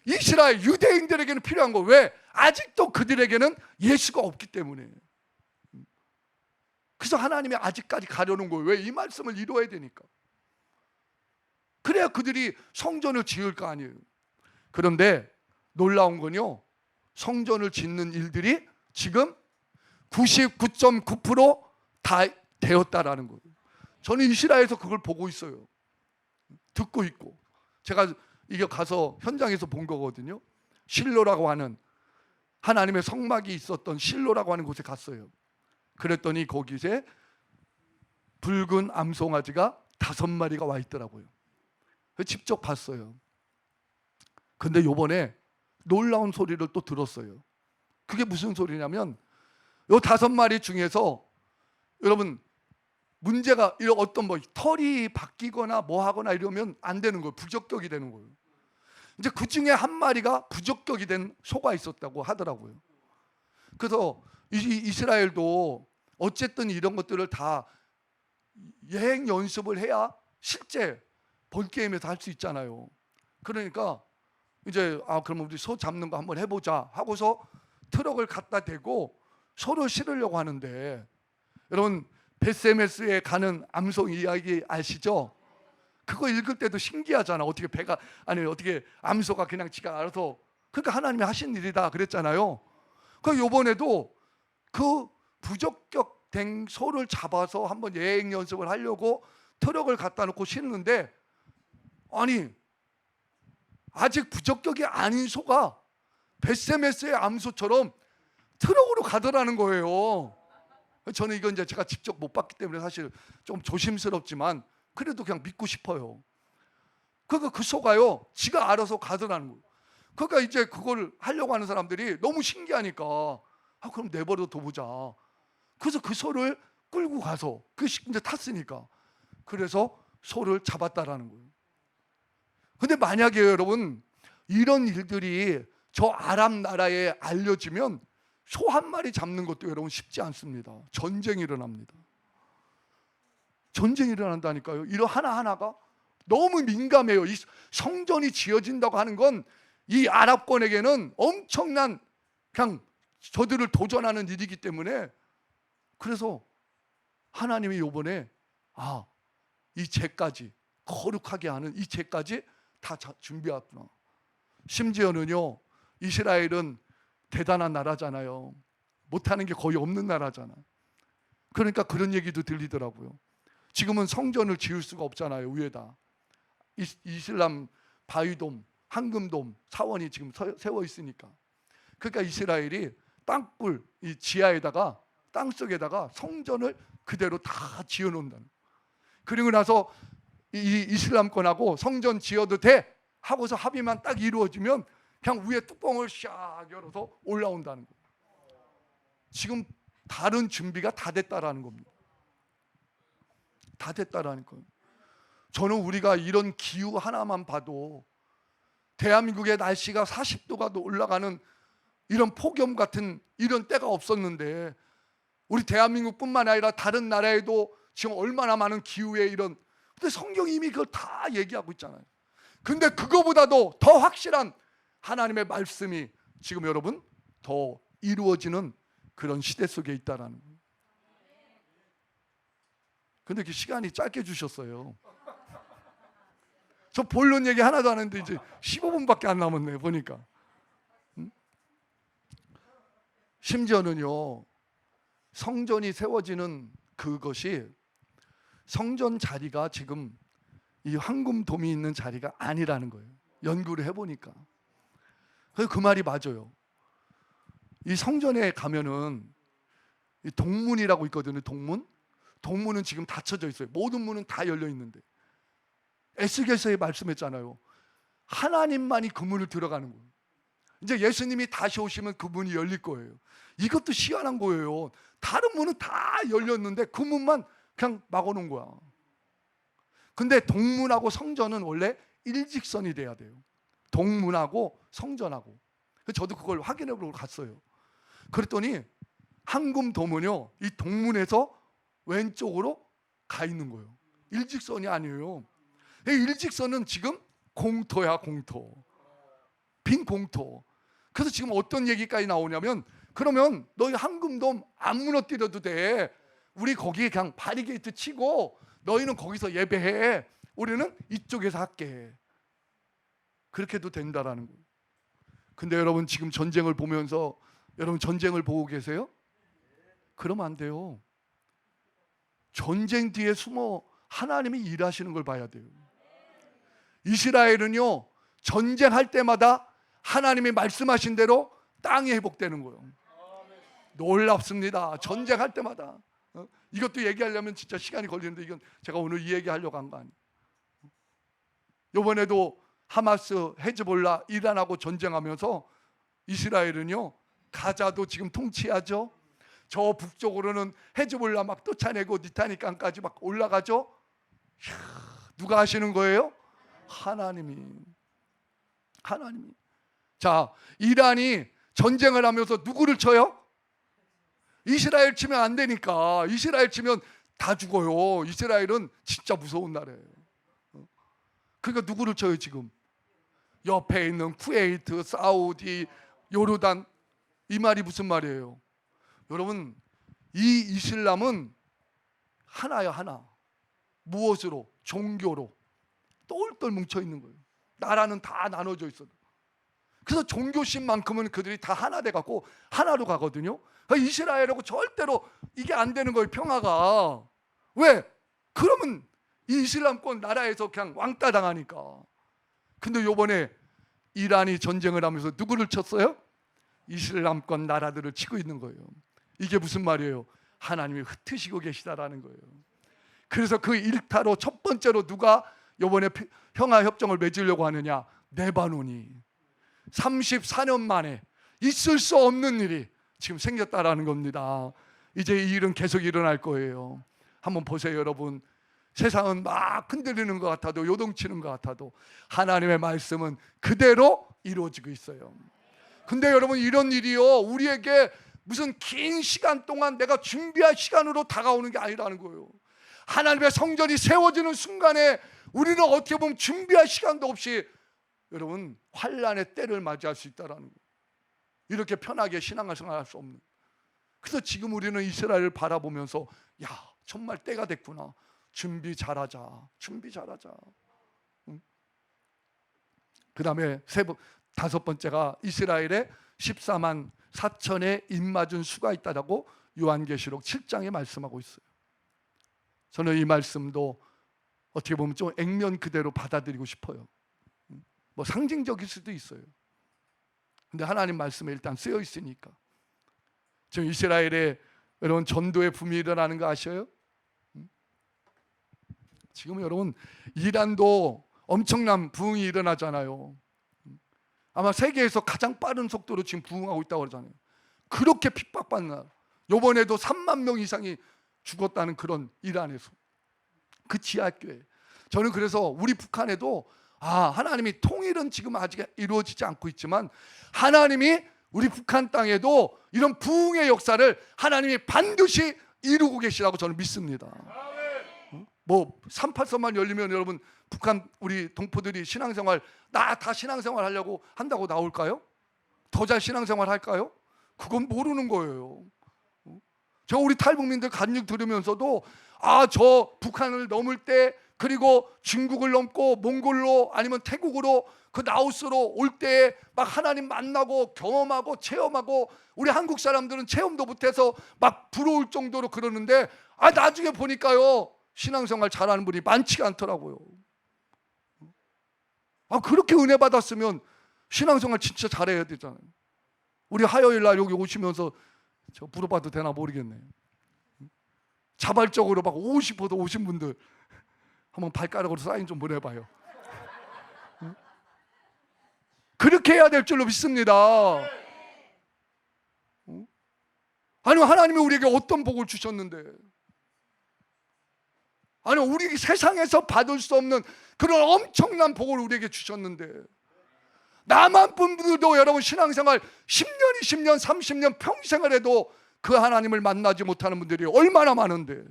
Speaker 1: 이스라엘 유대인들에게는 필요한 거. 왜? 아직도 그들에게는 예수가 없기 때문에. 그래서 하나님이 아직까지 가려는 거예요. 왜? 이 말씀을 이루어야 되니까. 그래야 그들이 성전을 지을 거 아니에요. 그런데 놀라운 건요, 성전을 짓는 일들이 지금 99.9% 다 되었다라는 거예요. 저는 이스라엘에서 그걸 보고 있어요. 듣고 있고. 제가 이게 가서 현장에서 본 거거든요. 실로라고 하는 하나님의 성막이 있었던 실로라고 하는 곳에 갔어요. 그랬더니 거기에 붉은 암송아지가 5마리가 와 있더라고요. 직접 봤어요. 근데 요번에 놀라운 소리를 또 들었어요. 그게 무슨 소리냐면 요 5마리 중에서 여러분 문제가 이런 어떤 뭐 털이 바뀌거나 뭐 하거나 이러면 안 되는 거예요. 부적격이 되는 거예요. 이제 그 중에 한 마리가 부적격이 된 소가 있었다고 하더라고요. 그래서 이스라엘도 어쨌든 이런 것들을 다 예행 연습을 해야 실제 본게임에서 할 수 있잖아요. 그러니까 이제 그러면 우리 소 잡는 거 한번 해보자 하고서 트럭을 갖다 대고 소를 실으려고 하는데 여러분 베세메스에 가는 암송 이야기 아시죠? 그거 읽을 때도 신기하잖아. 어떻게 배가 아니 어떻게 암소가 그냥 지가 알아서 그러니까 하나님이 하신 일이다 그랬잖아요. 그 요번에도 그 부적격된 소를 잡아서 한번 예행 연습을 하려고 트럭을 갖다 놓고 실는데 아니 아직 부적격이 아닌 소가 베세메스의 암소처럼 트럭으로 가더라는 거예요. 저는 이건 이제 제가 직접 못 봤기 때문에 사실 좀 조심스럽지만 그래도 그냥 믿고 싶어요. 그러니까 그 소가요, 지가 알아서 가더라는 거예요. 그러니까 이제 그걸 하려고 하는 사람들이 너무 신기하니까 그럼 내버려 둬보자. 그래서 그 소를 끌고 가서 이제 탔으니까 그래서 소를 잡았다라는 거예요. 근데 만약에 여러분 이런 일들이 저 아랍 나라에 알려지면 소 한 마리 잡는 것도 여러분 쉽지 않습니다. 전쟁이 일어납니다. 전쟁이 일어난다니까요. 이런 하나하나가 너무 민감해요. 이 성전이 지어진다고 하는 건 이 아랍권에게는 엄청난 그냥 저들을 도전하는 일이기 때문에 그래서 하나님이 이번에 이 죄까지 거룩하게 하는 이 죄까지 다 준비했구나. 심지어는요 이스라엘은 대단한 나라잖아요. 못하는 게 거의 없는 나라잖아. 그러니까 그런 얘기도 들리더라고요. 지금은 성전을 지을 수가 없잖아요. 위에다 이슬람 바위돔, 황금돔, 사원이 지금 세워 있으니까. 그러니까 이스라엘이 땅굴 이 지하에다가 땅속에다가 성전을 그대로 다 지어 놓는다는. 그리고 나서 이 이슬람권하고 성전 지어도 돼 하고서 합의만 딱 이루어지면 그냥 위에 뚜껑을 샥 열어서 올라온다는 거예요. 지금 다른 준비가 다 됐다라는 겁니다. 다 됐다라는 거예요. 저는 우리가 이런 기후 하나만 봐도 대한민국의 날씨가 40도가 올라가는 이런 폭염 같은 이런 때가 없었는데 우리 대한민국뿐만 아니라 다른 나라에도 지금 얼마나 많은 기후에 이런 근데 성경이 이미 그걸 다 얘기하고 있잖아요. 근데 그거보다도 더 확실한 하나님의 말씀이 지금 여러분 더 이루어지는 그런 시대 속에 있다라는 거예요. 근데 그 시간이 짧게 주셨어요. 저 본론 얘기 하나도 안 했는데 이제 15분밖에 안 남았네 보니까. 심지어는요 성전이 세워지는 그것이 성전 자리가 지금 이 황금돔이 있는 자리가 아니라는 거예요. 연구를 해보니까. 그래서 그 말이 맞아요. 이 성전에 가면은 이 동문이라고 있거든요. 동문은 지금 닫혀져 있어요. 모든 문은 다 열려 있는데 에스겔서에 말씀했잖아요. 하나님만이 그 문을 들어가는 거예요. 이제 예수님이 다시 오시면 그 문이 열릴 거예요. 이것도 희한한 거예요. 다른 문은 다 열렸는데 그 문만 그냥 막아놓은 거야. 근데 동문하고 성전은 원래 일직선이 돼야 돼요. 동문하고 성전하고. 저도 그걸 확인해 보러 갔어요. 그랬더니 황금도문이요, 이 동문에서 왼쪽으로 가 있는 거예요. 일직선이 아니에요. 이 일직선은 지금 공터야, 공터. 빈 공터. 그래서 지금 어떤 얘기까지 나오냐면, 그러면 너희 황금돔 안 무너뜨려도 돼. 우리 거기에 그냥 바리게이트 치고 너희는 거기서 예배해. 우리는 이쪽에서 할게. 그렇게 해도 된다라는 거예요. 근데 여러분 지금 전쟁을 보면서 여러분 전쟁을 보고 계세요? 그러면 안 돼요. 전쟁 뒤에 숨어 하나님이 일하시는 걸 봐야 돼요. 이스라엘은요, 전쟁할 때마다 하나님이 말씀하신 대로 땅이 회복되는 거예요. 놀랍습니다. 전쟁할 때마다. 이것도 얘기하려면 진짜 시간이 걸리는데 이건 제가 오늘 이 얘기하려고 한 거 아니에요. 이번에도 하마스, 헤즈볼라, 이란하고 전쟁하면서 이스라엘은요, 가자도 지금 통치하죠. 저 북쪽으로는 헤즈볼라 막 쫓아내고 니타니강까지 막 올라가죠. 이야, 누가 하시는 거예요? 하나님이. 자, 이란이 전쟁을 하면서 누구를 쳐요? 이스라엘 치면 안 되니까. 이스라엘 치면 다 죽어요. 이스라엘은 진짜 무서운 나라예요. 그러니까 누구를 쳐요 지금? 옆에 있는 쿠웨이트, 사우디, 요르단. 이 말이 무슨 말이에요? 여러분, 이 이슬람은 하나야, 하나. 무엇으로? 종교로 똘똘 뭉쳐 있는 거예요. 나라는 다 나눠져 있어요. 그래서 종교심만큼은 그들이 다 하나 돼 갖고 하나로 가거든요. 이스라엘하고 절대로 이게 안 되는 거예요, 평화가. 왜? 그러면 이 이슬람권 나라에서 그냥 왕따 당하니까. 근데 요번에 이란이 전쟁을 하면서 누구를 쳤어요? 이슬람권 나라들을 치고 있는 거예요. 이게 무슨 말이에요? 하나님이 흩으시고 계시다라는 거예요. 그래서 그 일타로 첫 번째로 누가 요번에 평화협정을 맺으려고 하느냐? 레바논이 34년 만에 있을 수 없는 일이 지금 생겼다라는 겁니다. 이제 이 일은 계속 일어날 거예요. 한번 보세요, 여러분. 세상은 막 흔들리는 것 같아도, 요동치는 것 같아도 하나님의 말씀은 그대로 이루어지고 있어요. 근데 여러분, 이런 일이요, 우리에게 무슨 긴 시간 동안 내가 준비할 시간으로 다가오는 게 아니라는 거예요. 하나님의 성전이 세워지는 순간에 우리는 어떻게 보면 준비할 시간도 없이 여러분 환난의 때를 맞이할 수 있다는 거예요. 이렇게 편하게 신앙생활 할 수 없는. 그래서 지금 우리는 이스라엘을 바라보면서 야, 정말 때가 됐구나. 준비 잘하자. 그 다음에 다섯 번째가 이스라엘에 14만 4천의 입맞은 수가 있다라고 요한계시록 7장에 말씀하고 있어요. 저는 이 말씀도 어떻게 보면 좀 액면 그대로 받아들이고 싶어요. 뭐 상징적일 수도 있어요. 근데 하나님 말씀에 일단 쓰여 있으니까. 지금 이스라엘에 여러분 전도의 붐이 일어나는 거 아셔요? 지금 여러분 이란도 엄청난 부흥이 일어나잖아요. 아마 세계에서 가장 빠른 속도로 지금 부흥하고 있다고 그러잖아요. 그렇게 핍박받는 나라. 이번에도 3만 명 이상이 죽었다는 그런 이란에서. 그 지하교회. 저는 그래서 우리 북한에도 하나님이 통일은 지금 아직 이루어지지 않고 있지만 하나님이 우리 북한 땅에도 이런 부흥의 역사를 하나님이 반드시 이루고 계시라고 저는 믿습니다. 뭐 383만 열리면 여러분 북한 우리 동포들이 신앙생활 다 신앙생활 하려고 한다고 나올까요? 더 잘 신앙생활 할까요? 그건 모르는 거예요. 저 우리 탈북민들 간증 들으면서도 저 북한을 넘을 때 그리고 중국을 넘고 몽골로 아니면 태국으로 그 라오스로 올 때 막 하나님 만나고 경험하고 체험하고 우리 한국 사람들은 체험도 못해서 막 부러울 정도로 그러는데 나중에 보니까요 신앙생활 잘하는 분이 많지가 않더라고요. 그렇게 은혜 받았으면 신앙생활 진짜 잘해야 되잖아요. 우리 화요일 날 여기 오시면서 저 물어봐도 되나 모르겠네요. 자발적으로 막 오고 싶어도 오신 분들 한번 발가락으로 사인 좀 보내봐요. 그렇게 해야 될 줄로 믿습니다. 아니, 하나님이 우리에게 어떤 복을 주셨는데, 아니, 우리 세상에서 받을 수 없는 그런 엄청난 복을 우리에게 주셨는데, 남한 분들도 여러분 신앙생활 10년, 20년, 30년 평생을 해도 그 하나님을 만나지 못하는 분들이 얼마나 많은데,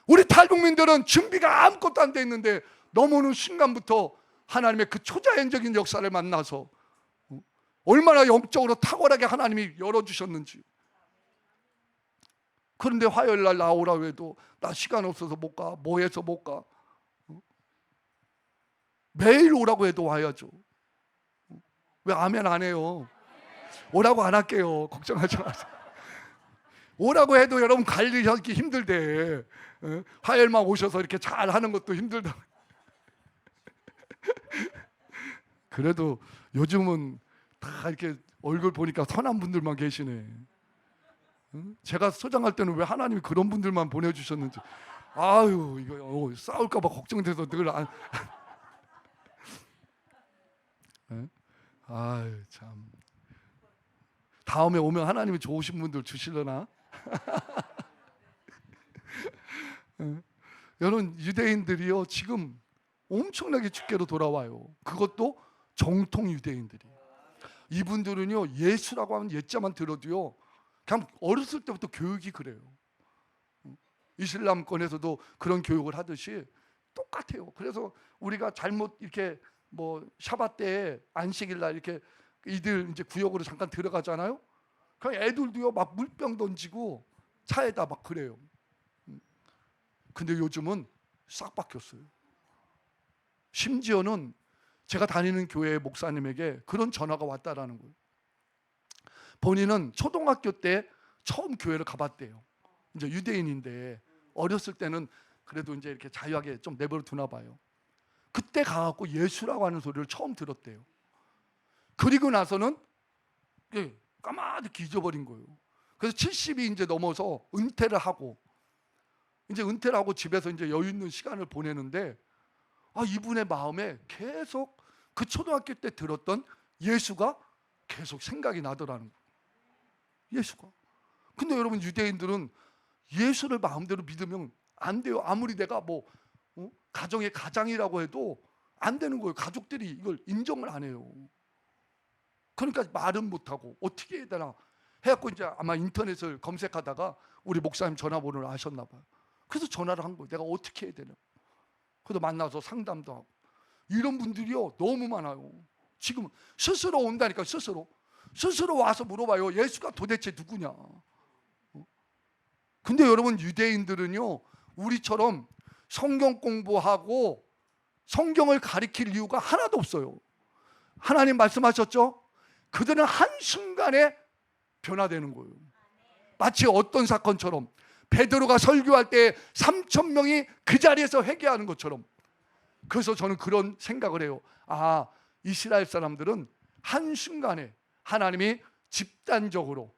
Speaker 1: 우리 탈북민들은 준비가 아무것도 안 돼 있는데 넘어오는 순간부터 하나님의 그 초자연적인 역사를 만나서 얼마나 영적으로 탁월하게 하나님이 열어주셨는지. 그런데 화요일 날 나오라고 해도 나 시간 없어서 못 가, 뭐 해서 못 가. 매일 오라고 해도 와야죠. 왜 아멘 안 해요? 오라고 안 할게요. 걱정하지 마세요. 오라고 해도 여러분 관리하기 힘들대. 화요일만 오셔서 이렇게 잘 하는 것도 힘들다. 그래도 요즘은 다 이렇게 얼굴 보니까 선한 분들만 계시네. 제가 소장할 때는 왜 하나님이 그런 분들만 보내주셨는지, 아유, 이거 싸울까봐 걱정돼서 늘 안. 아유, 참. 다음에 오면 하나님이 좋으신 분들 주시려나? 여러분, 유대인들이요 지금 엄청나게 축제로 돌아와요. 그것도 정통 유대인들이. 이분들은요 예수라고 하면 옛자만 들어도요 그냥 어렸을 때부터 교육이 그래요. 이슬람권에서도 그런 교육을 하듯이 똑같아요. 그래서 우리가 잘못 이렇게 뭐 샤bat 때 안식일 날 이렇게 이들 이제 구역으로 잠깐 들어가잖아요. 그냥 애들도요 막 물병 던지고 차에다 막 그래요. 근데 요즘은 싹 바뀌었어요. 심지어는 제가 다니는 교회 목사님에게 그런 전화가 왔다라는 거예요. 본인은 초등학교 때 처음 교회를 가봤대요. 이제 유대인인데 어렸을 때는 그래도 이제 이렇게 자유하게 좀 내버려 두나 봐요. 그때 가갖고 예수라고 하는 소리를 처음 들었대요. 그리고 나서는 까마득히 잊어버린 거예요. 그래서 70이 이제 넘어서 은퇴를 하고 집에서 이제 여유 있는 시간을 보내는데, 이분의 마음에 계속 그 초등학교 때 들었던 예수가 계속 생각이 나더라는 거예요. 예수가. 근데 여러분, 유대인들은 예수를 마음대로 믿으면 안 돼요. 아무리 내가 뭐 가정의 가장이라고 해도 안 되는 거예요. 가족들이 이걸 인정을 안 해요. 그러니까 말은 못하고 어떻게 해야 되나 해갖고 이제 아마 인터넷을 검색하다가 우리 목사님 전화번호를 아셨나 봐요. 그래서 전화를 한 거예요. 내가 어떻게 해야 되나. 그래서 만나서 상담도 하고. 이런 분들이요 너무 많아요. 지금 스스로 온다니까. 스스로 와서 물어봐요. 예수가 도대체 누구냐. 근데 여러분, 유대인들은요 우리처럼 성경 공부하고 성경을 가리킬 이유가 하나도 없어요. 하나님 말씀하셨죠? 그들은 한순간에 변화되는 거예요. 마치 어떤 사건처럼 베드로가 설교할 때 3,000명이 그 자리에서 회개하는 것처럼. 그래서 저는 그런 생각을 해요. 이스라엘 사람들은 한순간에 하나님이 집단적으로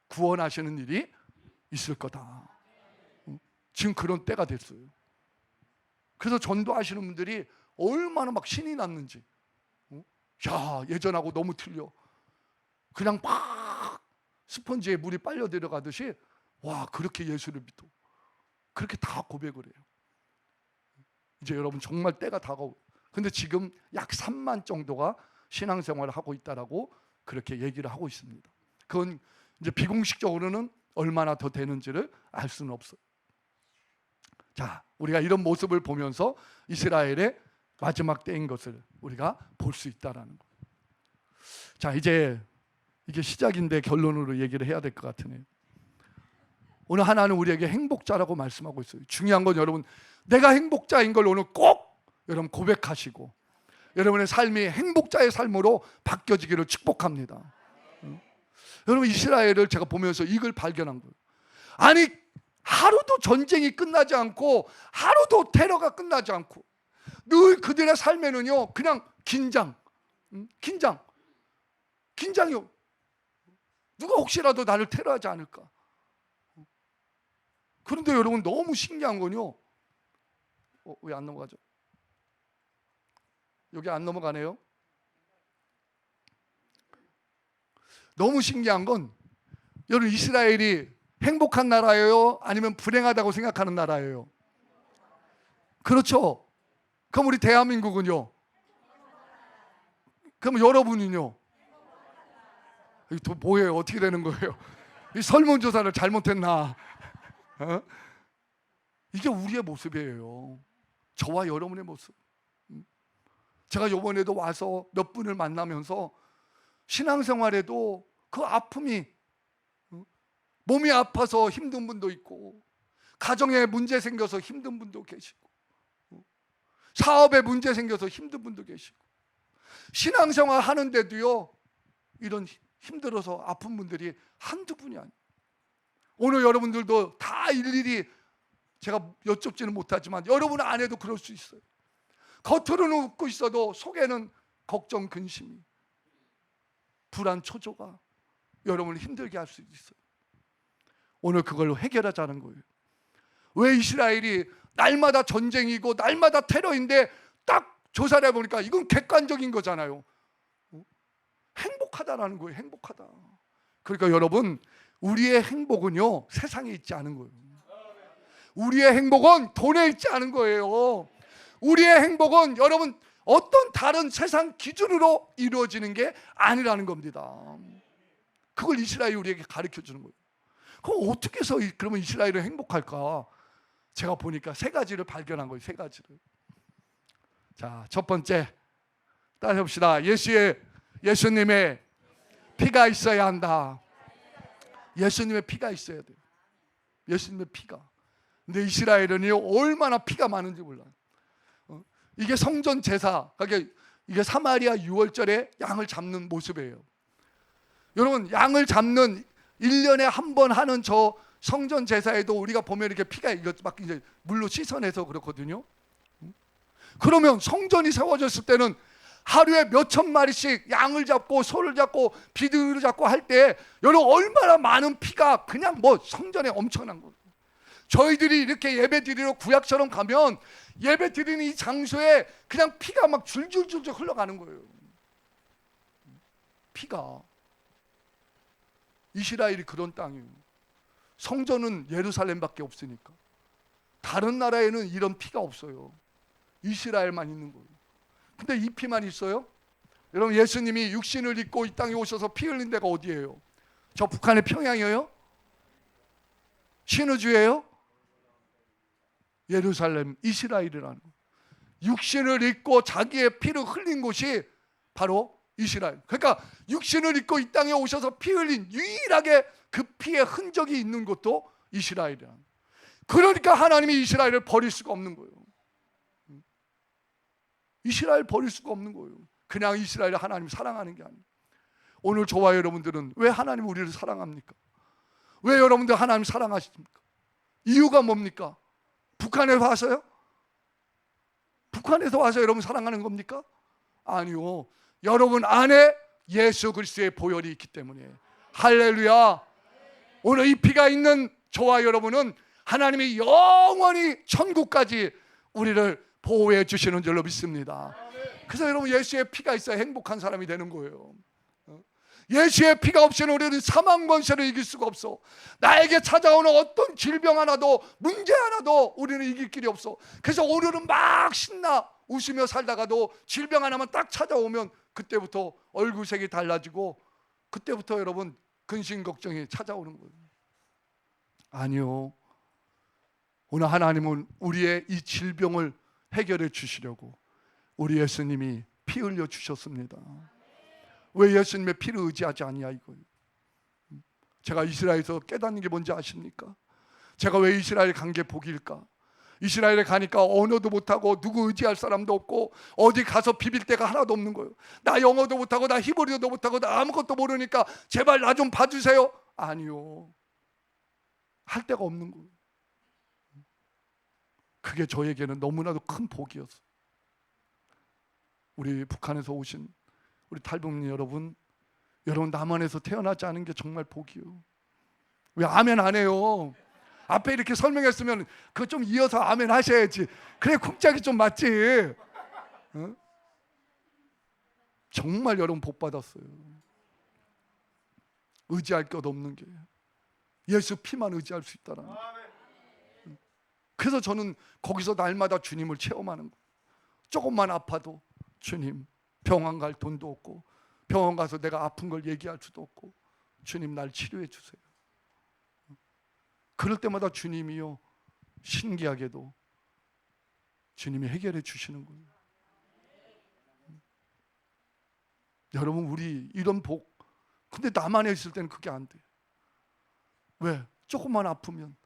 Speaker 1: 구원하시는 일이 있을 거다. 지금 그런 때가 됐어요. 그래서 전도하시는 분들이 얼마나 막 신이 났는지. 예전하고 너무 틀려. 그냥 막 스펀지에 물이 빨려 들어가듯이 그렇게 예수를 믿어. 그렇게 다 고백을 해요. 이제 여러분 정말 때가 다가오고. 근데 지금 약 3만 정도가 신앙생활을 하고 있다라고 그렇게 얘기를 하고 있습니다. 그건 이제 비공식적으로는 얼마나 더 되는지를 알 수는 없어요. 자, 우리가 이런 모습을 보면서 이스라엘의 마지막 때인 것을 우리가 볼 수 있다라는 거. 자, 이제 이게 시작인데 결론으로 얘기를 해야 될 것 같으네요. 오늘 하나는 우리에게 행복자라고 말씀하고 있어요. 중요한 건 여러분, 내가 행복자인 걸 오늘 꼭 여러분 고백하시고 여러분의 삶이 행복자의 삶으로 바뀌어지기를 축복합니다. 여러분, 이스라엘을 제가 보면서 이걸 발견한 거예요. 아니, 하루도 전쟁이 끝나지 않고 하루도 테러가 끝나지 않고 늘 그들의 삶에는요 그냥 긴장이요. 누가 혹시라도 나를 테러하지 않을까? 그런데 여러분 너무 신기한 건요. 왜 안 넘어가죠? 여기 안 넘어가네요. 너무 신기한 건 여러분 이스라엘이 행복한 나라예요? 아니면 불행하다고 생각하는 나라예요? 그렇죠. 그럼 우리 대한민국은요? 그럼 여러분은요? 이게 또 뭐예요? 어떻게 되는 거예요? 이 설문조사를 잘못했나? 어? 이게 우리의 모습이에요. 저와 여러분의 모습. 제가 이번에도 와서 몇 분을 만나면서 신앙생활에도 그 아픔이, 몸이 아파서 힘든 분도 있고, 가정에 문제 생겨서 힘든 분도 계시고, 사업에 문제 생겨서 힘든 분도 계시고, 신앙생활 하는데도요 이런 힘들어서 아픈 분들이 한두 분이 아니에요. 오늘 여러분들도 다 일일이 제가 여쭙지는 못하지만 여러분 안에도 그럴 수 있어요. 겉으로는 웃고 있어도 속에는 걱정, 근심이, 불안, 초조가 여러분을 힘들게 할 수 있어요. 오늘 그걸 해결하자는 거예요. 왜 이스라엘이 날마다 전쟁이고 날마다 테러인데 딱 조사를 해보니까 이건 객관적인 거잖아요. 행복하다라는 거예요. 행복하다. 그러니까 여러분 우리의 행복은요 세상에 있지 않은 거예요. 우리의 행복은 돈에 있지 않은 거예요. 우리의 행복은 여러분 어떤 다른 세상 기준으로 이루어지는 게 아니라는 겁니다. 그걸 이스라엘이 우리에게 가르쳐 주는 거예요. 그럼 어떻게 해서 그러면 이스라엘은 행복할까? 제가 보니까 세 가지를 발견한 거예요. 세 가지를. 자, 첫 번째 따라 해봅시다. 예수님의 피가 있어야 한다. 예수님의 피가 있어야 돼요. 예수님의 피가. 근데 이스라엘은요 얼마나 피가 많은지 몰라요. 이게 성전 제사, 그러니까 이게 사마리아 유월절에 양을 잡는 모습이에요. 여러분 양을 잡는 1년에 한 번 하는 저 성전 제사에도 우리가 보면 이렇게 피가 이거 막 이제 물로 씻어내서 그렇거든요. 그러면 성전이 세워졌을 때는 하루에 몇천 마리씩 양을 잡고 소를 잡고 비둘기를 잡고 할 때 여러분 얼마나 많은 피가 그냥 뭐 성전에 엄청난 거예요. 저희들이 이렇게 예배 드리러 구약처럼 가면 예배 드리는 이 장소에 그냥 피가 막 줄줄줄줄 흘러가는 거예요. 피가. 이스라엘이 그런 땅이에요. 성전은 예루살렘밖에 없으니까. 다른 나라에는 이런 피가 없어요. 이스라엘만 있는 거예요. 근데 이 피만 있어요? 여러분 예수님이 육신을 입고 이 땅에 오셔서 피 흘린 데가 어디예요? 저 북한의 평양이에요? 신우주예요? 예루살렘, 이스라엘이라는 거예요. 육신을 입고 자기의 피를 흘린 곳이 바로 이스라엘. 그러니까 육신을 입고 이 땅에 오셔서 피 흘린 유일하게 그 피의 흔적이 있는 곳도 이스라엘이라는 거예요. 그러니까 하나님이 이스라엘을 버릴 수가 없는 거예요. 이스라엘 버릴 수가 없는 거예요. 그냥 이스라엘을 하나님 사랑하는 게 아니에요. 오늘 저와 여러분들은 왜 하나님 우리를 사랑합니까? 왜 여러분들 하나님 사랑하십니까? 이유가 뭡니까? 북한에서 와서요? 북한에서 와서 여러분 사랑하는 겁니까? 아니요. 여러분 안에 예수 그리스도의 보혈이 있기 때문에. 할렐루야. 오늘 이 피가 있는 저와 여러분은 하나님이 영원히 천국까지 우리를 보호해 주시는 줄로 믿습니다. 그래서 여러분 예수의 피가 있어야 행복한 사람이 되는 거예요. 예수의 피가 없이는 우리는 사망 권세를 이길 수가 없어. 나에게 찾아오는 어떤 질병 하나도 문제 하나도 우리는 이길 길이 없어. 그래서 오늘은 막 신나 웃으며 살다가도 질병 하나만 딱 찾아오면 그때부터 얼굴색이 달라지고 그때부터 여러분 근심 걱정이 찾아오는 거예요. 아니요. 오늘 하나님은 우리의 이 질병을 해결해 주시려고 우리 예수님이 피 흘려 주셨습니다. 왜 예수님의 피를 의지하지 아니야 이거예요. 제가 이스라엘에서 깨닫는 게 뭔지 아십니까? 제가 왜 이스라엘 간 게 복일까? 이스라엘에 가니까 언어도 못하고 누구 의지할 사람도 없고 어디 가서 비빌 데가 하나도 없는 거예요. 나 영어도 못하고 나 히브리어도 못하고 나 아무것도 모르니까 제발 나 좀 봐주세요. 아니요. 할 데가 없는 거예요. 그게 저에게는 너무나도 큰 복이었어요. 우리 북한에서 오신 우리 탈북민 여러분, 여러분, 남한에서 태어나지 않은 게 정말 복이요. 왜 아멘 안 해요? 앞에 이렇게 설명했으면 그거 좀 이어서 아멘 하셔야지. 그래 쿵짝이 좀 맞지. 어? 정말 여러분 복 받았어요. 의지할 것 없는 게 예수 피만 의지할 수 있다는 거. 그래서 저는 거기서 날마다 주님을 체험하는 거. 조금만 아파도 주님, 병원 갈 돈도 없고 병원 가서 내가 아픈 걸 얘기할 수도 없고 주님 날 치료해 주세요. 그럴 때마다 주님이요, 신기하게도 주님이 해결해 주시는 거예요. 여러분, 우리 이런 복, 근데 나만에 있을 때는 그게 안 돼. 왜? 조금만 아프면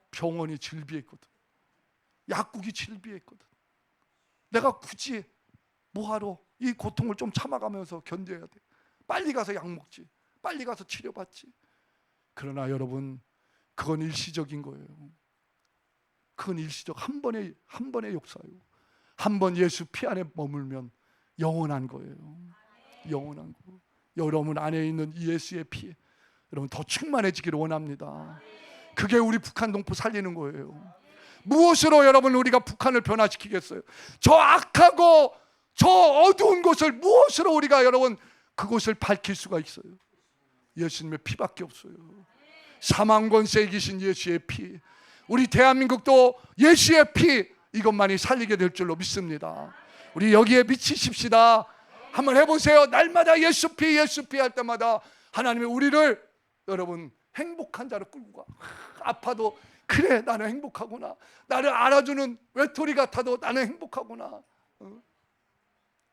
Speaker 1: 병원이 질비했거든. 약국이 질비했거든. 내가 굳이 뭐하러 이 고통을 좀 참아가면서 견뎌야 돼. 빨리 가서 약 먹지, 빨리 가서 치료받지. 그러나 여러분, 그건 일시적인 거예요. 그건 일시적, 한 번의 역사예요. 한 번 예수 피 안에 머물면 영원한 거예요. 영원한 거. 여러분 안에 있는 이 예수의 피, 여러분 더 충만해지기를 원합니다. 그게 우리 북한 동포 살리는 거예요. 무엇으로 여러분 우리가 북한을 변화시키겠어요? 저 악하고 저 어두운 곳을 무엇으로 우리가 여러분 그곳을 밝힐 수가 있어요? 예수님의 피밖에 없어요. 사망 권세에 계신 예수의 피, 우리 대한민국도 예수의 피, 이것만이 살리게 될 줄로 믿습니다. 우리 여기에 미치십시다. 한번 해보세요. 날마다 예수 피 할 때마다 하나님이 우리를 여러분 행복한 자로 끌고 가. 아파도 그래 나는 행복하구나. 나를 알아주는 외톨이 같아도 나는 행복하구나.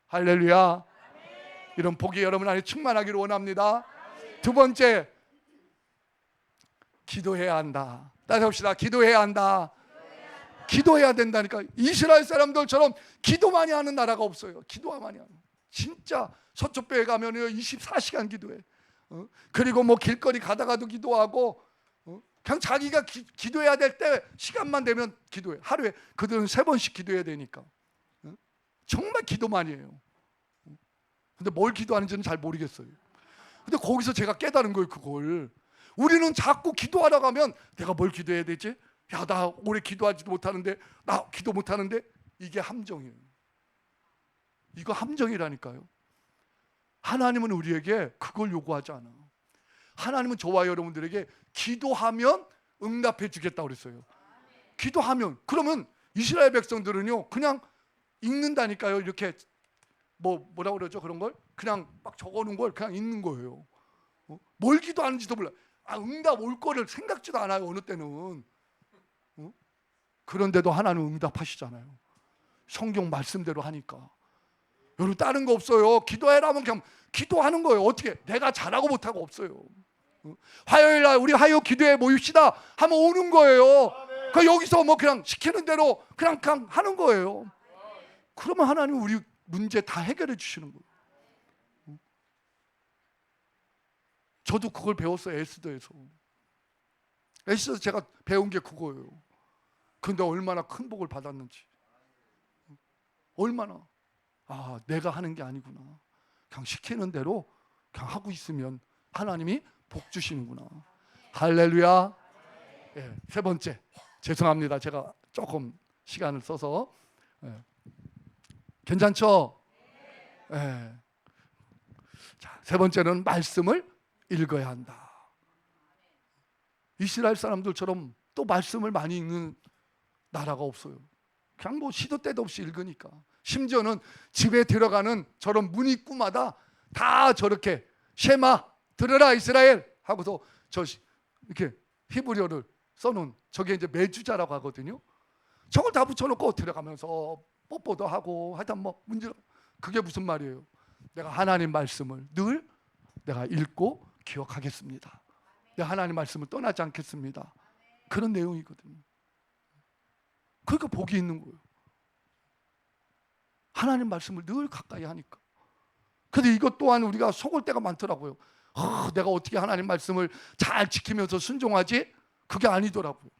Speaker 1: 할렐루야. 이런 복이 여러분 안에 충만하기를 원합니다. 두 번째, 기도해야 한다. 따라서 합시다. 기도해야 한다. 기도해야 된다니까. 이스라엘 사람들처럼 기도 많이 하는 나라가 없어요. 기도 많이 하는. 진짜 서초뼈에 가면 24시간 기도해. 그리고 뭐 길거리 가다가도 기도하고, 그냥 자기가 기도해야 될 때 시간만 되면 기도해. 하루에 그들은 3번씩 기도해야 되니까. 정말 기도 많이 해요. 근데 뭘 기도하는지는 잘 모르겠어요. 근데 거기서 제가 깨달은 거예요. 그걸 우리는 자꾸 기도하러 가면 내가 뭘 기도해야 되지? 야, 나 오래 기도하지도 못하는데, 나 기도 못하는데. 이게 함정이에요. 이거 함정이라니까요. 하나님은 우리에게 그걸 요구하지 않아. 하나님은 저와 여러분들에게 기도하면 응답해 주겠다고 그랬어요. 기도하면. 그러면 이스라엘 백성들은요 그냥 읽는다니까요. 이렇게 뭐라고 그러죠? 그런 걸 그냥 막 적어놓은 걸 그냥 읽는 거예요. 뭘 기도하는지도 몰라. 응답 올 거를 생각지도 않아요. 어느 때는. 그런데도 하나님은 응답하시잖아요. 성경 말씀대로 하니까. 여러분 다른 거 없어요. 기도해라면 그냥 기도하는 거예요. 어떻게? 내가 잘하고 못하고 없어요. 화요일 날 우리 화요 기도회 모입시다 하면 오는 거예요. 그 여기서 뭐 그냥 시키는 대로 그냥 하는 거예요. 그러면 하나님은 우리 문제 다 해결해 주시는 거예요. 저도 그걸 배웠어요. 에스더에서. 에스더에서 제가 배운 게 그거예요. 근데 얼마나 큰 복을 받았는지. 얼마나. 내가 하는 게 아니구나. 그냥 시키는 대로 그냥 하고 있으면 하나님이 복 주시는구나. 할렐루야. 예, 세 번째, 죄송합니다. 제가 조금 시간을 써서. 괜찮죠? 예. 자, 세 번째는 말씀을 읽어야 한다. 이스라엘 사람들처럼 또 말씀을 많이 읽는 나라가 없어요. 그냥 뭐 시도 때도 없이 읽으니까. 심지어는 집에 들어가는 저런 문 입구마다 다 저렇게 쉐마 들으라 이스라엘 하고서 저 이렇게 히브리어를 써놓은 저게 이제 매주자라고 하거든요. 저걸 다 붙여놓고 들어가면서 뽀뽀도 하고 하여튼 뭐 문제. 그게 무슨 말이에요? 내가 하나님 말씀을 늘 내가 읽고 기억하겠습니다. 내가 하나님 말씀을 떠나지 않겠습니다. 그런 내용이거든요. 그러니까 복이 있는 거예요. 하나님 말씀을 늘 가까이 하니까. 근데 이것 또한 우리가 속을 때가 많더라고요. 내가 어떻게 하나님 말씀을 잘 지키면서 순종하지? 그게 아니더라고요.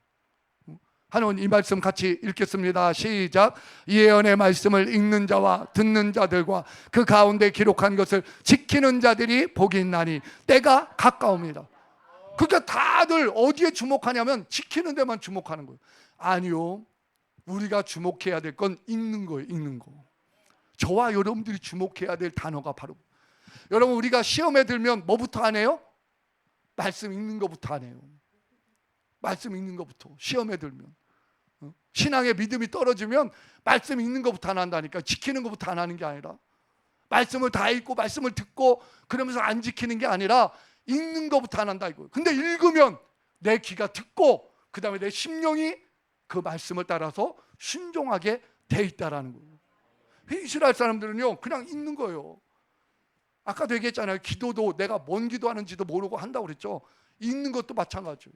Speaker 1: 하는 이 말씀 같이 읽겠습니다. 시작. 이 예언의 말씀을 읽는 자와 듣는 자들과 그 가운데 기록한 것을 지키는 자들이 복이 있나니 때가 가까웁니다. 그러니까 다들 어디에 주목하냐면 지키는 데만 주목하는 거예요. 아니요, 우리가 주목해야 될 건 읽는 거예요. 읽는 거. 저와 여러분들이 주목해야 될 단어가 바로, 여러분 우리가 시험에 들면 뭐부터 안 해요? 말씀 읽는 것부터 안 해요. 말씀 읽는 것부터. 시험에 들면 신앙의 믿음이 떨어지면 말씀 읽는 것부터 안 한다니까. 지키는 것부터 안 하는 게 아니라, 말씀을 다 읽고 말씀을 듣고 그러면서 안 지키는 게 아니라 읽는 것부터 안 한다 이거예요. 근데 읽으면 내 귀가 듣고 그 다음에 내 심령이 그 말씀을 따라서 순종하게 돼 있다라는 거예요. 이스라엘 사람들은요 그냥 읽는 거예요. 아까도 얘기했잖아요. 기도도 내가 뭔 기도하는지도 모르고 한다고 그랬죠. 읽는 것도 마찬가지예요.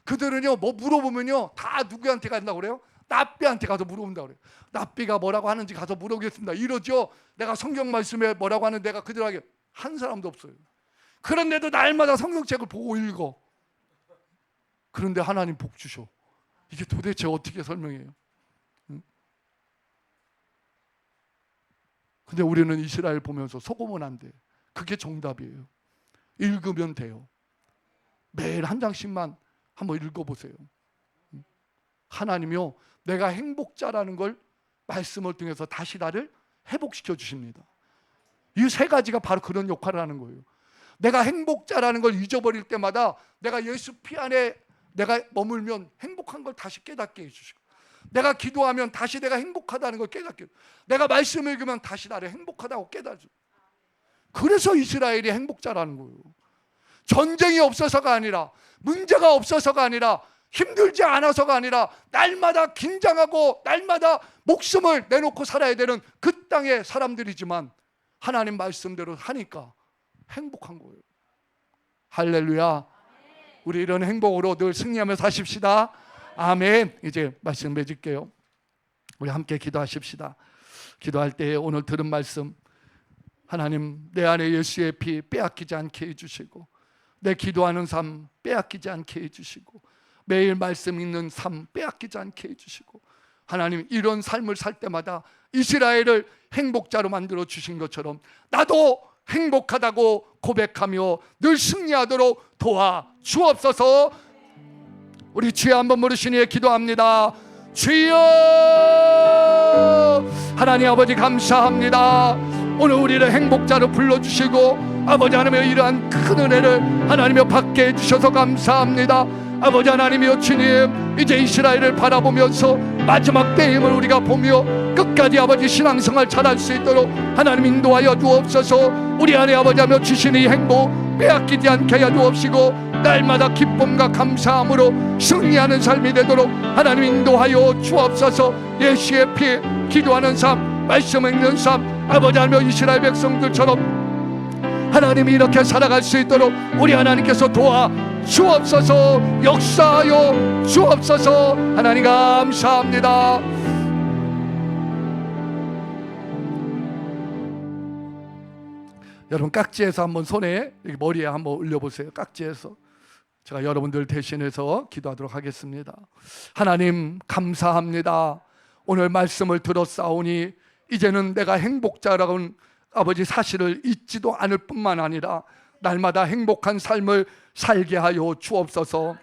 Speaker 1: 그들은요 뭐 물어보면요 다 누구한테 간다고 그래요? 납비한테 가서 물어본다고 그래요. 납비가 뭐라고 하는지 가서 물어보겠습니다 이러죠. 내가 성경 말씀에 뭐라고 하는 내가 그들에게 한 사람도 없어요. 그런데도 날마다 성경책을 보고 읽어. 그런데 하나님 복 주셔. 이게 도대체 어떻게 설명해요? 응? 근데 우리는 이스라엘 보면서 속으면 안 돼. 그게 정답이에요. 읽으면 돼요. 매일 한 장씩만 한번 읽어보세요. 하나님이요 내가 행복자라는 걸 말씀을 통해서 다시 나를 회복시켜 주십니다. 이 세 가지가 바로 그런 역할을 하는 거예요. 내가 행복자라는 걸 잊어버릴 때마다 내가 예수 피 안에 내가 머물면 행복한 걸 다시 깨닫게 해주시고, 내가 기도하면 다시 내가 행복하다는 걸 깨닫게 해주시고, 내가 말씀을 읽으면 다시 나를 행복하다고 깨닫죠. 그래서 이스라엘이 행복자라는 거예요. 전쟁이 없어서가 아니라, 문제가 없어서가 아니라, 힘들지 않아서가 아니라 날마다 긴장하고 날마다 목숨을 내놓고 살아야 되는 그 땅의 사람들이지만 하나님 말씀대로 하니까 행복한 거예요. 할렐루야. 우리 이런 행복으로 늘 승리하며 사십시다. 아멘. 이제 말씀 맺을게요. 우리 함께 기도하십시다. 기도할 때 오늘 들은 말씀, 하나님 내 안에 예수의 피 빼앗기지 않게 해주시고, 내 기도하는 삶 빼앗기지 않게 해주시고, 매일 말씀 읽는 삶 빼앗기지 않게 해주시고, 하나님 이런 삶을 살 때마다 이스라엘을 행복자로 만들어 주신 것처럼 나도 행복하다고 고백하며 늘 승리하도록 도와 주옵소서. 우리 주여 한번 부르시니 기도합니다. 주여, 하나님 아버지 감사합니다. 오늘 우리를 행복자로 불러주시고 아버지 하나님의 이러한 큰 은혜를 하나님여 받게 해주셔서 감사합니다. 아버지 하나님이여 주님, 이제 이스라엘을 바라보면서 마지막 때임을 우리가 보며 끝까지 아버지 신앙생활 잘할 수 있도록 하나님 인도하여 주옵소서. 우리 안에 아버지 하며 주시는 이 행복 빼앗기지 않게 하여 주옵시고, 날마다 기쁨과 감사함으로 승리하는 삶이 되도록 하나님 인도하여 주옵소서. 예수의 피 기도하는 삶, 말씀 읽는 삶, 아버지 하며 이스라엘 백성들처럼 하나님이 이렇게 살아갈 수 있도록 우리 하나님께서 도와 주옵소서. 역사하여 주옵소서. 하나님 감사합니다. 여러분 깍지에서 한번 손에 머리에 한번 올려보세요. 깍지에서 제가 여러분들 대신해서 기도하도록 하겠습니다. 하나님 감사합니다. 오늘 말씀을 들었사오니 이제는 내가 행복자라고는 아버지 사실을 잊지도 않을 뿐만 아니라 날마다 행복한 삶을 살게 하여 주옵소서.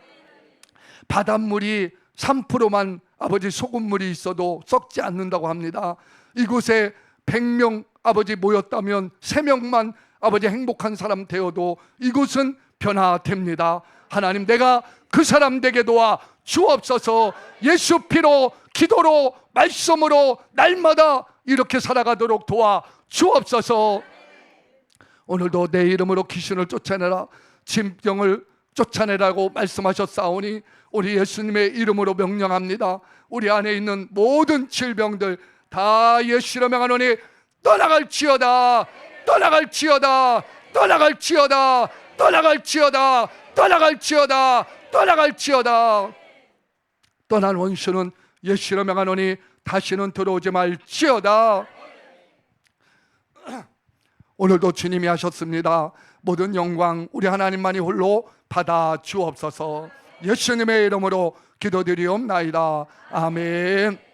Speaker 1: 바닷물이 3%만 아버지 소금물이 있어도 썩지 않는다고 합니다. 이곳에 100명 아버지 모였다면 3명만 아버지 행복한 사람 되어도 이곳은 변화됩니다. 하나님 내가 그 사람 되게 도와 주옵소서. 예수 피로 기도로 말씀으로 날마다 이렇게 살아가도록 도와 주옵소서. 오늘도 내 이름으로 귀신을 쫓아내라, 짐병을 쫓아내라고 말씀하셨사오니 우리 예수님의 이름으로 명령합니다. 우리 안에 있는 모든 질병들 다 예수로 명하노니 떠나갈지어다, 떠나갈지어다, 떠나갈지어다, 떠나갈지어다, 떠나갈지어다, 떠나갈지어다. 떠난 원수는 예수로 명하노니 다시는 들어오지 말지어다. 오늘도 주님이 하셨습니다. 모든 영광 우리 하나님만이 홀로 받아 주옵소서. 예수님의 이름으로 기도드리옵나이다. 아멘.